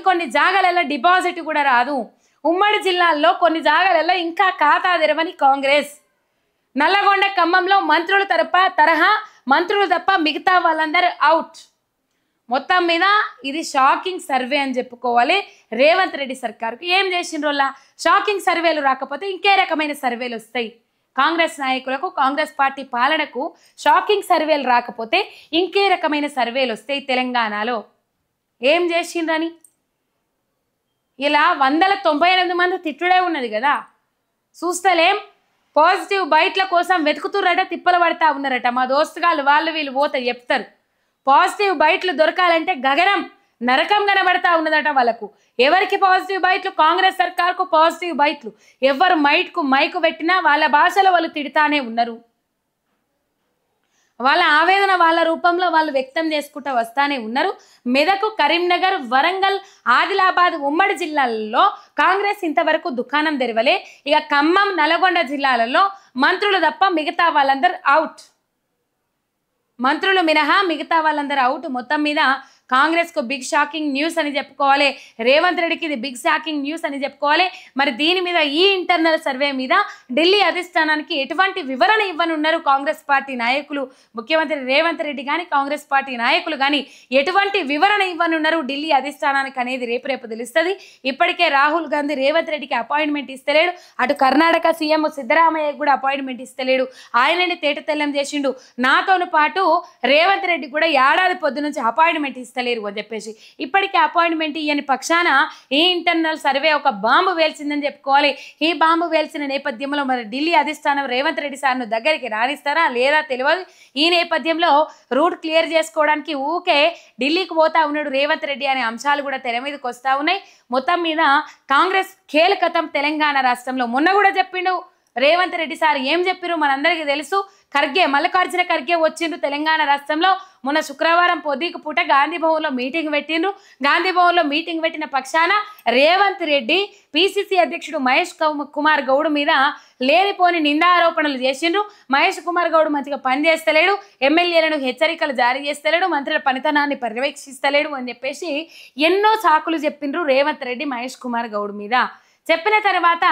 కొన్ని జాగాలలో డిపాజిట్ కూడా రాదు. ఉమ్మడి జిల్లాల్లో కొన్ని జాగాలలో ఇంకా ఖాతా తెరవని కాంగ్రెస్. నల్లగొండ, ఖమ్మంలో తరహా మంత్రులు తప్ప మిగతా వాళ్ళందరూ అవుట్. మొత్తం మీద ఇది షాకింగ్ సర్వే అని చెప్పుకోవాలి రేవంత్ రెడ్డి సర్కార్కు. ఏం చేసిండ్రోలా? షాకింగ్ సర్వేలు రాకపోతే ఇంకే రకమైన సర్వేలు వస్తాయి. కాంగ్రెస్ నాయకులకు, కాంగ్రెస్ పార్టీ పాలనకు షాకింగ్ సర్వేలు రాకపోతే ఇంకే రకమైన సర్వేలు వస్తాయి తెలంగాణలో. ఏం చేసిండ్రని ఇలా 198 మంది తిట్టుడే ఉన్నది కదా. చూస్తలేం పాజిటివ్ బయట్ల కోసం వెతుకుతుర్రట, తిప్పలు పడతా ఉన్నారట. మా దోస్తుగాళ్ళు వాళ్ళు వీళ్ళు పోతే చెప్తారు. పాజిటివ్ బయట్లు దొరకాలంటే గగనం నరకం కనబడతా ఉన్నదట వాళ్ళకు. ఎవరికి పాజిటివ్ బయట్లు? కాంగ్రెస్ సర్కార్కు పాజిటివ్ బయట్లు. ఎవరు మైకు పెట్టినా వాళ్ళ భాషలో వాళ్ళు తిడతానే ఉన్నారు. వాళ్ళ ఆవేదన వాళ్ళ రూపంలో వాళ్ళు వ్యక్తం చేసుకుంటూ వస్తానే ఉన్నారు. మెదక్, కరీంనగర్, వరంగల్, ఆదిలాబాద్ ఉమ్మడి జిల్లాలలో కాంగ్రెస్ ఇంతవరకు దుకాణం తెరవలే. ఇక ఖమ్మం, నల్గొండ జిల్లాలలో మంత్రులు తప్ప మిగతా వాళ్ళందరూ అవుట్. మంత్రులు మినహా మిగతా వాళ్ళందరూ అవుట్. మొత్తం మీద కాంగ్రెస్కు బిగ్ షాకింగ్ న్యూస్ అని చెప్పుకోవాలి. రేవంత్ రెడ్డికి ఇది బిగ్ షాకింగ్ న్యూస్ అని చెప్పుకోవాలి. మరి దీని మీద ఈ ఇంటర్నల్ సర్వే మీద ఢిల్లీ అధిష్టానానికి ఎటువంటి వివరణ ఇవ్వనున్నారు కాంగ్రెస్ పార్టీ నాయకులు? ముఖ్యమంత్రి రేవంత్ రెడ్డి కానీ కాంగ్రెస్ పార్టీ నాయకులు కానీ ఎటువంటి వివరణ ఇవ్వనున్నారు ఢిల్లీ అధిష్టానానికి అనేది రేపు తెలుస్తుంది. ఇప్పటికే రాహుల్ గాంధీ రేవంత్ రెడ్డికి అపాయింట్మెంట్ ఇస్తలేడు. అటు కర్ణాటక సీఎం సిద్ధరామయ్య కూడా అపాయింట్మెంట్ ఇస్తలేడు. ఆయనని తేటతెల్లం చేసిండు. నాతోను పాటు రేవంత్ రెడ్డి కూడా ఏడాది పొద్దు నుంచి అపాయింట్మెంట్ ఇస్తలేరు అని చెప్పేసి ఇప్పటికే అపాయింట్మెంట్ ఇయ్యని పక్షాన ఈ ఇంటర్నల్ సర్వే ఒక బాంబు వేల్చిందని చెప్పుకోవాలి. ఈ బాంబు వేల్చిన నేపథ్యంలో మరి ఢిల్లీ అధిష్టానం రేవంత్ రెడ్డి సార్ను దగ్గరికి రానిస్తారా లేదా తెలియదు. ఈ నేపథ్యంలో రూట్ క్లియర్ చేసుకోవడానికి ఊకే ఢిల్లీకి పోతా ఉన్నాడు రేవంత్ రెడ్డి అనే అంశాలు కూడా తెర మీదకి వస్తూ ఉన్నాయి. మొత్తం మీద కాంగ్రెస్ ఖేల్కతం తెలంగాణ రాష్ట్రంలో. మొన్న కూడా చెప్పిండు రేవంత్ రెడ్డి సార్. ఏం చెప్పారు మనందరికీ తెలుసు. మల్లికార్జున ఖర్గే వచ్చిండ్రు తెలంగాణ రాష్ట్రంలో. మొన్న శుక్రవారం పొద్దుకు పూట గాంధీ భవన్లో మీటింగ్ పెట్టిండ్రు. గాంధీ భవన్లో మీటింగ్ పెట్టిన పక్షాన రేవంత్ రెడ్డి పిసిసి అధ్యక్షుడు మహేష్ కుమార్ గౌడ్ మీద లేనిపోని నిందారోపణలు చేసిండ్రు. మహేష్ కుమార్ గౌడ్ మంచిగా పనిచేస్తలేడు, ఎమ్మెల్యేలను హెచ్చరికలు జారీ చేస్తలేడు, మంత్రుల పనితనాన్ని పర్యవేక్షిస్తలేడు అని చెప్పేసి ఎన్నో సాకులు చెప్పిండ్రు రేవంత్ రెడ్డి మహేష్ కుమార్ గౌడ్ మీద. చెప్పిన తర్వాత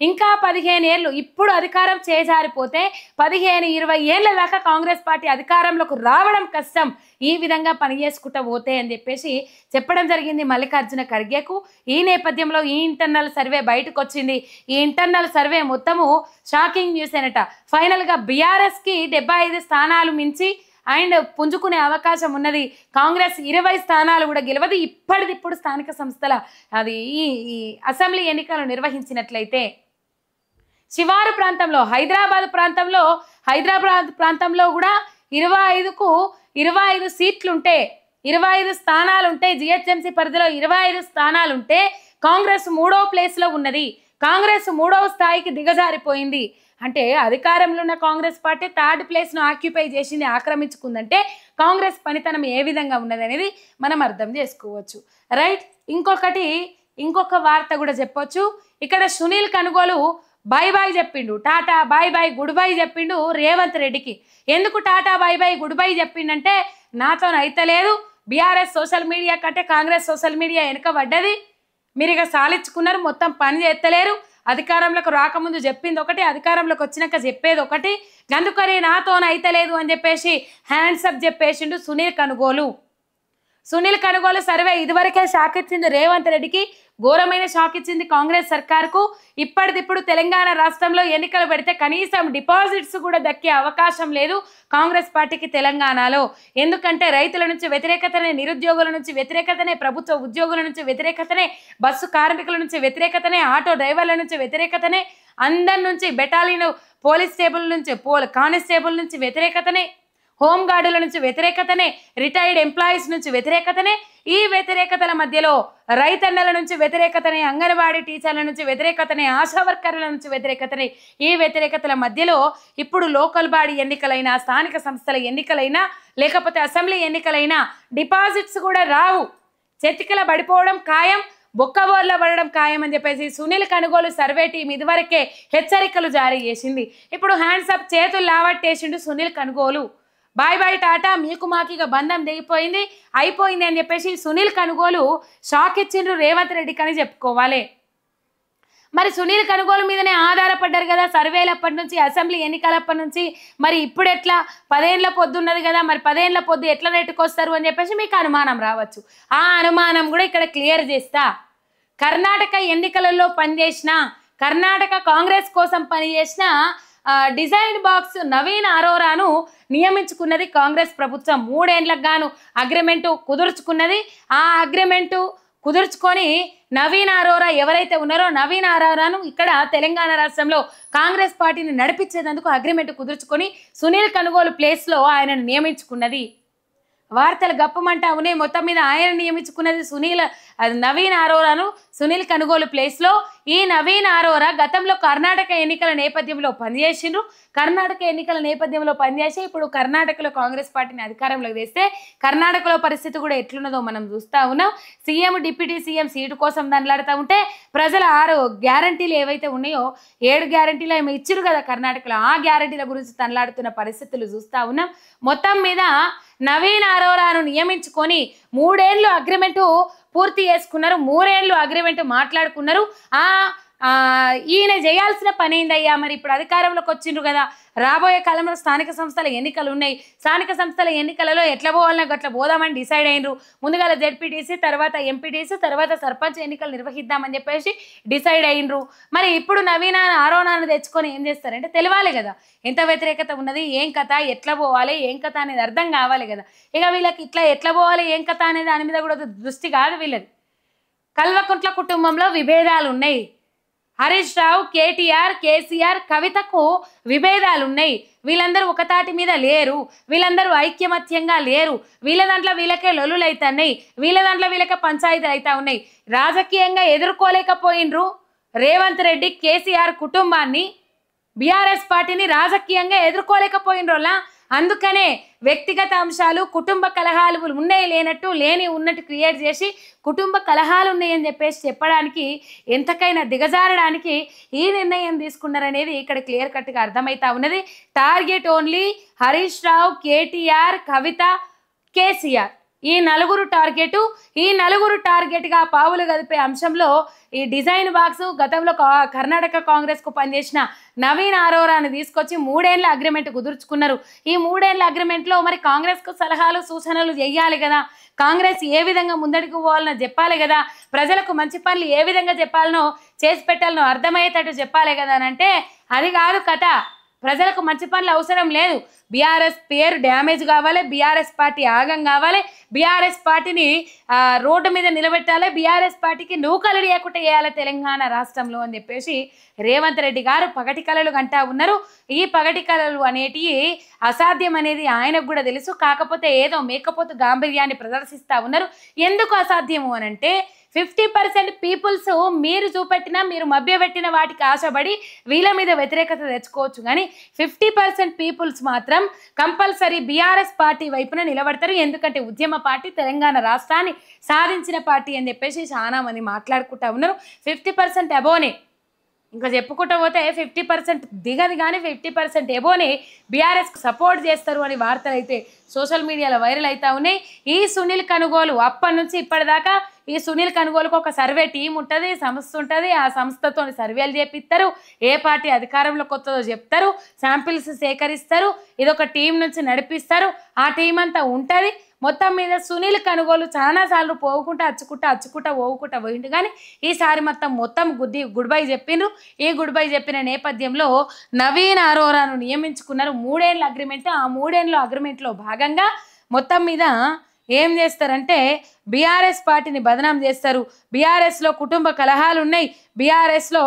ఇంకా 15 ఏళ్ళు ఇప్పుడు అధికారం చేజారిపోతే 15-20 ఏళ్ల దాకా కాంగ్రెస్ పార్టీ అధికారంలోకి రావడం కష్టం ఈ విధంగా పనిచేసుకుంటూ పోతే అని చెప్పేసి చెప్పడం జరిగింది మల్లికార్జున ఖర్గేకు. ఈ నేపథ్యంలో ఈ ఇంటర్నల్ సర్వే బయటకు వచ్చింది. ఈ ఇంటర్నల్ సర్వే మొత్తము షాకింగ్ న్యూస్ అనట. ఫైనల్గా బీఆర్ఎస్కి 75 స్థానాలు మించి అండ్ పుంజుకునే అవకాశం ఉన్నది. కాంగ్రెస్ 20 స్థానాలు కూడా గెలవదు. ఇప్పటిదిప్పుడు స్థానిక సంస్థల అది ఈ అసెంబ్లీ ఎన్నికలు నిర్వహించినట్లయితే శివారు ప్రాంతంలో హైదరాబాద్ ప్రాంతంలో కూడా 25కు 25 సీట్లుంటే 25 స్థానాలుంటే జిహెచ్ఎంసీ పరిధిలో 25 స్థానాలుంటే కాంగ్రెస్ 3వ ప్లేస్లో ఉన్నది. కాంగ్రెస్ 3వ స్థాయికి దిగజారిపోయింది. అంటే అధికారంలో ఉన్న కాంగ్రెస్ పార్టీ 3rd ప్లేస్ను ఆక్యుపై చేసింది, ఆక్రమించుకుందంటే కాంగ్రెస్ పనితనం ఏ విధంగా ఉన్నది అనేది మనం అర్థం చేసుకోవచ్చు. రైట్. ఇంకొక వార్త కూడా చెప్పొచ్చు. ఇక్కడ సునీల్ కనుగోలు బాయ్ చెప్పిండు. టాటా బాయ్ గుడ్ బై చెప్పిండు రేవంత్ రెడ్డికి. ఎందుకు టాటా బాయ్ గుడ్ బై చెప్పిండంటే నాతో అయితలేదు, బీఆర్ఎస్ సోషల్ మీడియా కంటే కాంగ్రెస్ సోషల్ మీడియా వెనుక పడ్డది. మీరు ఇక సాలించుకున్నారు, మొత్తం పని చేస్తలేరు. అధికారంలోకి రాకముందు చెప్పింది ఒకటి, అధికారంలోకి వచ్చినాక చెప్పేది ఒకటి. అందుకని నాతోనైతలేదు అని చెప్పేసి హ్యాండ్సప్ చెప్పేసిండు సునీల్ కనుగోలు సర్వే ఇదివరకే షాక్ ఇచ్చింది రేవంత్ రెడ్డికి, ఘోరమైన షాక్ ఇచ్చింది కాంగ్రెస్ సర్కార్కు. ఇప్పటిదిప్పుడు తెలంగాణ రాష్ట్రంలో ఎన్నికలు పెడితే కనీసం డిపాజిట్స్ కూడా దక్కే అవకాశం లేదు కాంగ్రెస్ పార్టీకి తెలంగాణలో. ఎందుకంటే రైతుల నుంచి వ్యతిరేకతనే, నిరుద్యోగుల నుంచి వ్యతిరేకతనే, ప్రభుత్వ ఉద్యోగుల నుంచి వ్యతిరేకతనే, బస్సు కార్మికుల నుంచి వ్యతిరేకతనే, ఆటో డ్రైవర్ల నుంచి వ్యతిరేకతనే, అందరి నుంచి బెటాలియన్ పోలీస్ స్టేబుల్ నుంచి కానిస్టేబుల్ నుంచి వ్యతిరేకతనే, హోంగార్డుల నుంచి వ్యతిరేకతనే, రిటైర్డ్ ఎంప్లాయీస్ నుంచి వ్యతిరేకతనే. ఈ వ్యతిరేకతల మధ్యలో రైతన్నల నుంచి వ్యతిరేకతనే, అంగన్వాడీ టీచర్ల నుంచి వ్యతిరేకతనే, ఆశా వర్కర్ల నుంచి వ్యతిరేకతనే. ఈ వ్యతిరేకతల మధ్యలో ఇప్పుడు లోకల్ బాడీ ఎన్నికలైనా, స్థానిక సంస్థల ఎన్నికలైనా, లేకపోతే అసెంబ్లీ ఎన్నికలైనా డిపాజిట్స్ కూడా రావు, చెతికిల పడిపోవడం ఖాయం, బొక్కబోర్ల పడడం ఖాయం అని చెప్పేసి సునీల్ కనుగోలు సర్వే టీం ఇదివరకే హెచ్చరికలు జారీ చేసింది. ఇప్పుడు హ్యాండ్సప్ చేతులు లావట్టేసిండు సునీల్ కనుగోలు. బాయ్ బాయ్ టాటా, మీకు మాకిగా బంధం దిగిపోయింది, అయిపోయింది అని చెప్పేసి సునీల్ కనుగోలు షాక్ ఇచ్చిండ్రు రేవంత్ రెడ్డికి అని చెప్పుకోవాలి. మరి సునీల్ కనుగోలు మీదనే ఆధారపడ్డారు కదా సర్వేలప్పటి నుంచి, అసెంబ్లీ ఎన్నికలప్పటి నుంచి. మరి ఇప్పుడు ఎట్లా 10 ఏళ్ల పొద్దు ఉన్నది కదా, మరి 10 ఏళ్ల పొద్దు ఎట్లా నెట్టుకొస్తారు అని చెప్పేసి మీకు అనుమానం రావచ్చు. ఆ అనుమానం కూడా ఇక్కడ క్లియర్ చేస్తా. కర్ణాటక ఎన్నికలలో పనిచేసిన, కర్ణాటక కాంగ్రెస్ కోసం పనిచేసిన డిజైన్ బాక్స్ నవీన్ అరోరాను నియమించుకున్నది కాంగ్రెస్ ప్రభుత్వం. 3 ఏళ్లకు గాను అగ్రిమెంటు కుదుర్చుకున్నది. ఆ అగ్రిమెంటు కుదుర్చుకొని నవీన్ అరోరా ఎవరైతే ఉన్నారో నవీన్ అరోరాను ఇక్కడ తెలంగాణ రాష్ట్రంలో కాంగ్రెస్ పార్టీని నడిపించేందుకు అగ్రిమెంట్ కుదుర్చుకొని సునీల్ కనుగోలు ప్లేస్లో ఆయనను నియమించుకున్నది. వార్తలు గప్పమంటా ఉన్నాయి. మొత్తం మీద ఆయన నియమించుకున్నది నవీన్ అరోరాను సునీల్ కనుగోలు ప్లేస్లో. ఈ నవీన్ అరోరా గతంలో కర్ణాటక ఎన్నికల నేపథ్యంలో పనిచేసిండ్రు. కర్ణాటక ఎన్నికల నేపథ్యంలో పనిచేసి ఇప్పుడు కర్ణాటకలో కాంగ్రెస్ పార్టీని అధికారంలోకి తెస్తే కర్ణాటకలో పరిస్థితి కూడా ఎట్లున్నదో మనం చూస్తూ ఉన్నాం. సీఎం, డిప్యూటీ సీఎం సీటు కోసం దండలాడుతూ ఉంటే ప్రజల 6 గ్యారంటీలు ఏవైతే ఉన్నాయో 7 గ్యారంటీలు ఏమో ఇచ్చిరు కదా కర్ణాటకలో, ఆ గ్యారంటీల గురించి దండలాడుతున్న పరిస్థితులు చూస్తూ ఉన్నాం. మొత్తం మీద నవీన్ అరోరాను నియమించుకొని 3 ఏళ్ళు అగ్రిమెంటు పూర్తి చేసుకున్నారు. 3 ఏళ్ళు అగ్రిమెంట్ మాట్లాడుకున్నారు. ఈయన చేయాల్సిన పని ఏందయ్యా, మరి ఇప్పుడు అధికారంలోకి వచ్చిండ్రు కదా, రాబోయే కాలంలో స్థానిక సంస్థల ఎన్నికలు ఉన్నాయి. స్థానిక సంస్థల ఎన్నికలలో ఎట్లా పోవాలన్నా గట్లా పోదామని డిసైడ్ అయినరు. ముందుగా జెడ్పీటీసీ, తర్వాత ఎంపీటీసీ, తర్వాత సర్పంచ్ ఎన్నికలు నిర్వహిద్దామని చెప్పేసి డిసైడ్ అయినరు. మరి ఇప్పుడు నవీన అరోనాను తెచ్చుకొని ఏం చేస్తారంటే తెలియాలి కదా ఎంత వ్యతిరేకత ఉన్నది, ఏం కథ, ఎట్లా పోవాలి, ఏం కథ అనేది అర్థం కావాలి కదా. ఇక వీళ్ళకి ఇట్లా ఎట్లా పోవాలి, ఏం కథ అనే దాని మీద కూడా దృష్టి కాదు వీళ్ళది. కల్వకుంట్ల కుటుంబంలో విభేదాలు ఉన్నాయి. హరీష్ రావు, కేటీఆర్, కేసీఆర్, కవితకు విభేదాలు ఉన్నాయి. వీళ్ళందరూ ఒక తాటి మీద లేరు, వీళ్ళందరూ ఐక్యమత్యంగా లేరు. వీళ్ళ దాంట్లో వీళ్ళకే లొల్లులు అవుతున్నాయి, వీళ్ళ దాంట్లో వీళ్ళకే పంచాయతీలు అవుతా ఉన్నాయి. రాజకీయంగా ఎదుర్కోలేకపోయినరు రేవంత్ రెడ్డి, కేసీఆర్ కుటుంబాన్ని, బీఆర్ఎస్ పార్టీని రాజకీయంగా ఎదుర్కోలేకపోయినరోలా. అందుకనే వ్యక్తిగత అంశాలు, కుటుంబ కలహాలు ఉన్నాయి లేనట్టు, లేని ఉన్నట్టు క్రియేట్ చేసి కుటుంబ కలహాలు ఉన్నాయని చెప్పేసి చెప్పడానికి, ఎంతకైనా దిగజారడానికి ఈ నిర్ణయం తీసుకున్నారనేది ఇక్కడ క్లియర్ కట్గా అర్థమవుతా ఉన్నది. టార్గెట్ ఓన్లీ హరీష్ రావు, కేటీఆర్, కవిత, కేసీఆర్, ఈ నలుగురు టార్గెట్. ఈ నలుగురు టార్గెట్గా పావులు గదిపే అంశంలో ఈ డిజైన్ బాక్స్ గతంలో కర్ణాటక కాంగ్రెస్కు పనిచేసిన నవీన్ అరోరాను తీసుకొచ్చి 3 ఏళ్ల అగ్రిమెంట్ కుదుర్చుకున్నారు. ఈ 3 ఏళ్ల అగ్రిమెంట్లో మరి కాంగ్రెస్కు సలహాలు, సూచనలు చేయాలి కదా, కాంగ్రెస్ ఏ విధంగా ముందడికి పోవాలనో చెప్పాలి కదా, ప్రజలకు మంచి పనులు ఏ విధంగా చెప్పాలనో, చేసి పెట్టాలనో అర్థమయ్యేటట్టు చెప్పాలి కదా అని అంటే అది కాదు కథ. ప్రజలకు మంచి పనులు అవసరం లేదు. బీఆర్ఎస్ పేరు డ్యామేజ్ కావాలి, బీఆర్ఎస్ పార్టీ ఆగం కావాలి, బీఆర్ఎస్ పార్టీని రోడ్డు మీద నిలబెట్టాలి, బీఆర్ఎస్ పార్టీకి నూకలు లేకుండా చేయాలి తెలంగాణ రాష్ట్రంలో అని చెప్పేసి రేవంత్ రెడ్డి గారు పగటి కలలు కంటా ఉన్నారు. ఈ పగటి కలలు అనేటివి అసాధ్యం అనేది ఆయనకు కూడా తెలుసు. కాకపోతే ఏదో మేకపోతు గాంభీర్యాన్ని ప్రదర్శిస్తూ ఉన్నారు. ఎందుకు అసాధ్యము అని అంటే 50% పీపుల్స్ మీరు చూపెట్టిన, మీరు మభ్యపెట్టిన వాటికి ఆశపడి వీళ్ళ మీద వ్యతిరేకత తెచ్చుకోవచ్చు, కానీ 50% పీపుల్స్ మాత్రం కంపల్సరీ బీఆర్ఎస్ పార్టీ వైపున నిలబడతారు. ఎందుకంటే ఉద్యమ పార్టీ, తెలంగాణ రాష్ట్రాన్ని సాధించిన పార్టీ అని చెప్పేసి చాలా మంది మాట్లాడుకుంటా ఉన్నారు. 50% అబోనే ఇంకా చెప్పుకుంటూ పోతే 50% దిగది కానీ 50% ఎబోనే బీఆర్ఎస్కు సపోర్ట్ చేస్తారు అని వార్తలు అయితే సోషల్ మీడియాలో వైరల్ అవుతా ఉన్నాయి. ఈ సునీల్ కనుగోలు అప్పటి నుంచి ఇప్పటిదాకా ఈ సునీల్ కనుగోలుకు ఒక సర్వే టీం ఉంటుంది, సంస్థ ఉంటుంది. ఆ సంస్థతో సర్వేలు చేపిస్తారు, ఏ పార్టీ అధికారంలోకి వస్తుందో చెప్తారు, శాంపిల్స్ సేకరిస్తారు, ఇదొక టీం నుంచి నడిపిస్తారు. ఆ టీం అంతా ఉంటుంది. మొత్తం మీద సునీల్ కనుగోలు చాలాసార్లు అచ్చుకుంటా పోయిండు కానీ ఈసారి మొత్తం గుడ్ బై చెప్పిండ్రు. ఈ గుడ్ బై చెప్పిన నేపథ్యంలో నవీన్ అరోరాను నియమించుకున్నారు. 3 ఏళ్ళ అగ్రిమెంట్. ఆ 3 ఏళ్ళ అగ్రిమెంట్లో భాగంగా మొత్తం మీద ఏం చేస్తారంటే బీఆర్ఎస్ పార్టీని బదనాం చేస్తారు. బీఆర్ఎస్లో కుటుంబ కలహాలు ఉన్నాయి, బీఆర్ఎస్లో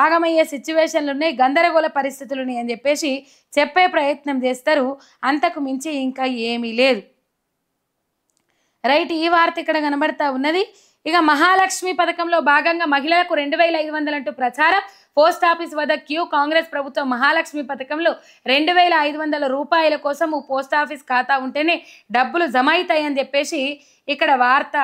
ఆగమయ్యే సిచ్యువేషన్లు ఉన్నాయి, గందరగోళ పరిస్థితులు ఉన్నాయి అని చెప్పేసి చెప్పే ప్రయత్నం చేస్తారు. అంతకు మించి ఇంకా ఏమీ లేదు. రైట్, ఈ వార్త ఇక్కడ కనబడతా ఉన్నది. ఇక మహాలక్ష్మి పథకంలో భాగంగా మహిళలకు 2500 అంటూ ప్రచారం. పోస్ట్ ఆఫీస్ వద్ద క్యూ. కాంగ్రెస్ ప్రభుత్వం మహాలక్ష్మి పథకంలో 2500 రూపాయల కోసం పోస్ట్ ఆఫీస్ ఖాతా ఉంటేనే డబ్బులు జమ అవుతాయని చెప్పేసి ఇక్కడ వార్త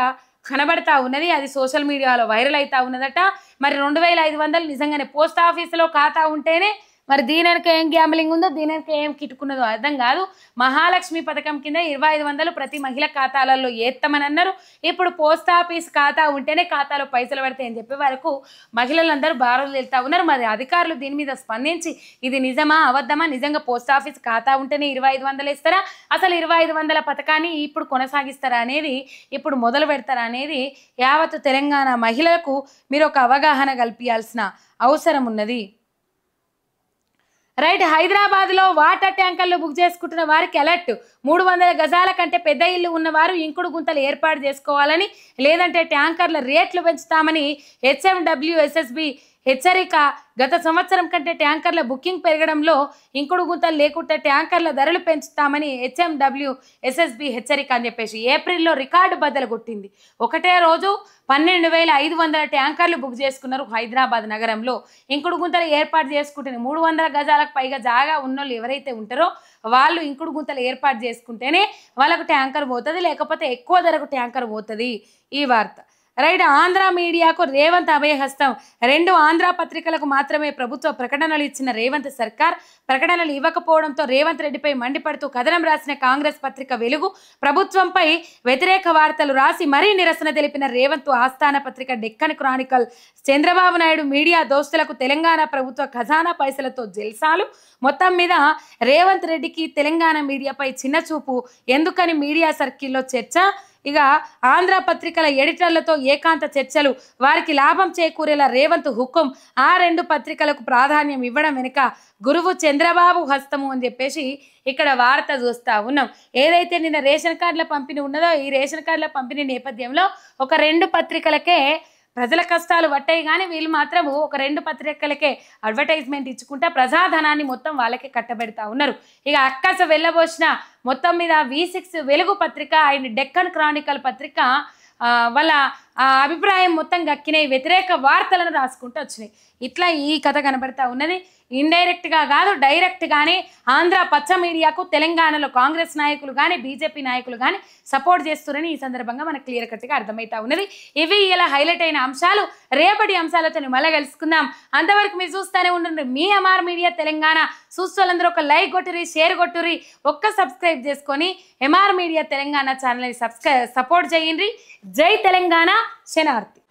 కనబడతా ఉన్నది. అది సోషల్ మీడియాలో వైరల్ అవుతా ఉన్నదట. మరి 2500 నిజంగానే పోస్ట్ ఆఫీసులో ఖాతా ఉంటేనే మరి దీనికి ఏం గ్యాంబ్లింగ్ ఉందో, దీనికి ఏం కిట్టుకున్నదో అర్థం కాదు. మహాలక్ష్మి పథకం కింద 2500 ప్రతి మహిళ ఖాతాలలో ఏత్తమని అన్నారు. ఇప్పుడు పోస్ట్ ఆఫీస్ ఖాతా ఉంటేనే ఖాతాలో పైసలు పడతాయని చెప్పే వరకు మహిళలందరూ బారులు వెళ్తా ఉన్నారు. మరి అధికారులు దీని మీద స్పందించి ఇది నిజమా అబద్ధమా, నిజంగా పోస్ట్ ఆఫీస్ ఖాతా ఉంటేనే 2500 ఇస్తారా, అసలు 2500 పథకాన్ని ఇప్పుడు కొనసాగిస్తారా అనేది, ఇప్పుడు మొదలు పెడతారా అనేది యావత్ తెలంగాణ మహిళలకు మీరు ఒక అవగాహన కల్పించాల్సిన అవసరం ఉన్నది. రైట్, హైదరాబాద్లో వాటర్ ట్యాంకర్లు బుక్ చేసుకుంటున్న వారికి అలర్ట్. 300 గజాల కంటే పెద్ద ఇల్లు ఉన్నవారు ఇంకుడు గుంతలు ఏర్పాటు చేసుకోవాలని, లేదంటే ట్యాంకర్ల రేట్లు పెంచుతామని HMWSSB హెచ్చరిక. గత సంవత్సరం కంటే ట్యాంకర్ల బుకింగ్ పెరగడంలో ఇంకుడు గుంతలు లేకుంటే ట్యాంకర్ల ధరలు పెంచుతామని HMWSSB హెచ్చరిక అని చెప్పేసి ఏప్రిల్లో రికార్డు బద్దలు కొట్టింది. ఒకటే రోజు 12,500 ట్యాంకర్లు బుక్ చేసుకున్నారు హైదరాబాద్ నగరంలో. ఇంకుడు గుంతలు ఏర్పాటు చేసుకుంటేనే 300 గజాలకు పైగా జాగా ఉన్నోళ్ళు ఎవరైతే ఉంటారో వాళ్ళు ఇంకుడు గుంతలు ఏర్పాటు చేసుకుంటేనే వాళ్ళకు ట్యాంకర్ పోతుంది, లేకపోతే ఎక్కువ ధరకు ట్యాంకర్ పోతుంది. ఈ వార్త రైట్. ఆంధ్ర మీడియాకు రేవంత్ అభయహస్తం. 2 ఆంధ్ర పత్రికలకు మాత్రమే ప్రభుత్వ ప్రకటనలు ఇచ్చిన రేవంత్ సర్కార్ ప్రకటనలు ఇవ్వకపోవడంతో రేవంత్ రెడ్డిపై మండిపడుతూ కథనం రాసిన కాంగ్రెస్ పత్రిక వెలుగు ప్రభుత్వంపై వ్యతిరేక వార్తలు రాసి మరీ నిరసన తెలిపిన రేవంత్ ఆస్థాన పత్రిక డెక్కన్ క్రానికల్. చంద్రబాబు నాయుడు మీడియా దోస్తులకు తెలంగాణ ప్రభుత్వ ఖజానా పైసలతో జల్సాలు. మొత్తం మీద రేవంత్ రెడ్డికి తెలంగాణ మీడియాపై చిన్న చూపు ఎందుకని మీడియా సర్కిల్లో చర్చ. ఇక ఆంధ్ర పత్రికల ఎడిటర్లతో ఏకాంత చర్చలు, వారికి లాభం చేకూరేలా రేవంత్ హుకుం. ఆ 2 పత్రికలకు ప్రాధాన్యం ఇవ్వడం వెనుక గురువు చంద్రబాబు హస్తము అని చెప్పేసి ఇక్కడ వార్త చూస్తూ ఉన్నాం. ఏదైతే నిన్న రేషన్ కార్డుల పంపిణీ ఉన్నదో ఈ రేషన్ కార్డుల పంపిణీ నేపథ్యంలో ఒక 2 పత్రికలకే ప్రజల కష్టాలు పట్టాయి కానీ వీళ్ళు మాత్రం ఒక 2 పత్రికలకే అడ్వర్టైజ్మెంట్ ఇచ్చుకుంటా ప్రజాధనాన్ని మొత్తం వాళ్ళకే కట్టబెడతా ఉన్నారు. ఇక అక్కస వెళ్ళబోసిన మొత్తం మీద V6 వెలుగు పత్రిక అండ్ డెక్కన్ క్రానికల్ పత్రిక వాళ్ళ అభిప్రాయం మొత్తం గక్కినాయి, వ్యతిరేక వార్తలను రాసుకుంటూ వచ్చినాయి. ఇట్లా ఈ కథ కనబడతా ఉన్నది. ఇండైరెక్ట్గా కాదు డైరెక్ట్గానే ఆంధ్ర పచ్చ మీడియాకు తెలంగాణలో కాంగ్రెస్ నాయకులు కానీ బీజేపీ నాయకులు కానీ సపోర్ట్ చేస్తున్నారని ఈ సందర్భంగా మనకు క్లియర్ కట్గా అర్థమవుతా ఉన్నది. ఇవి ఇలా హైలైట్ అయిన అంశాలు. రేపటి అంశాలతో మళ్ళీ కలుసుకుందాం. అంతవరకు మీరు చూస్తూనే ఉండండి మీ ఎంఆర్ మీడియా తెలంగాణ. చూస్తోళ్ళందరూ ఒక లైక్ కొట్టురి, షేర్ కొట్టురి, ఒక్క సబ్స్క్రైబ్ చేసుకొని ఎంఆర్ మీడియా తెలంగాణ ఛానల్ని సపోర్ట్ చేయండి. జై తెలంగాణ, శనార్థి.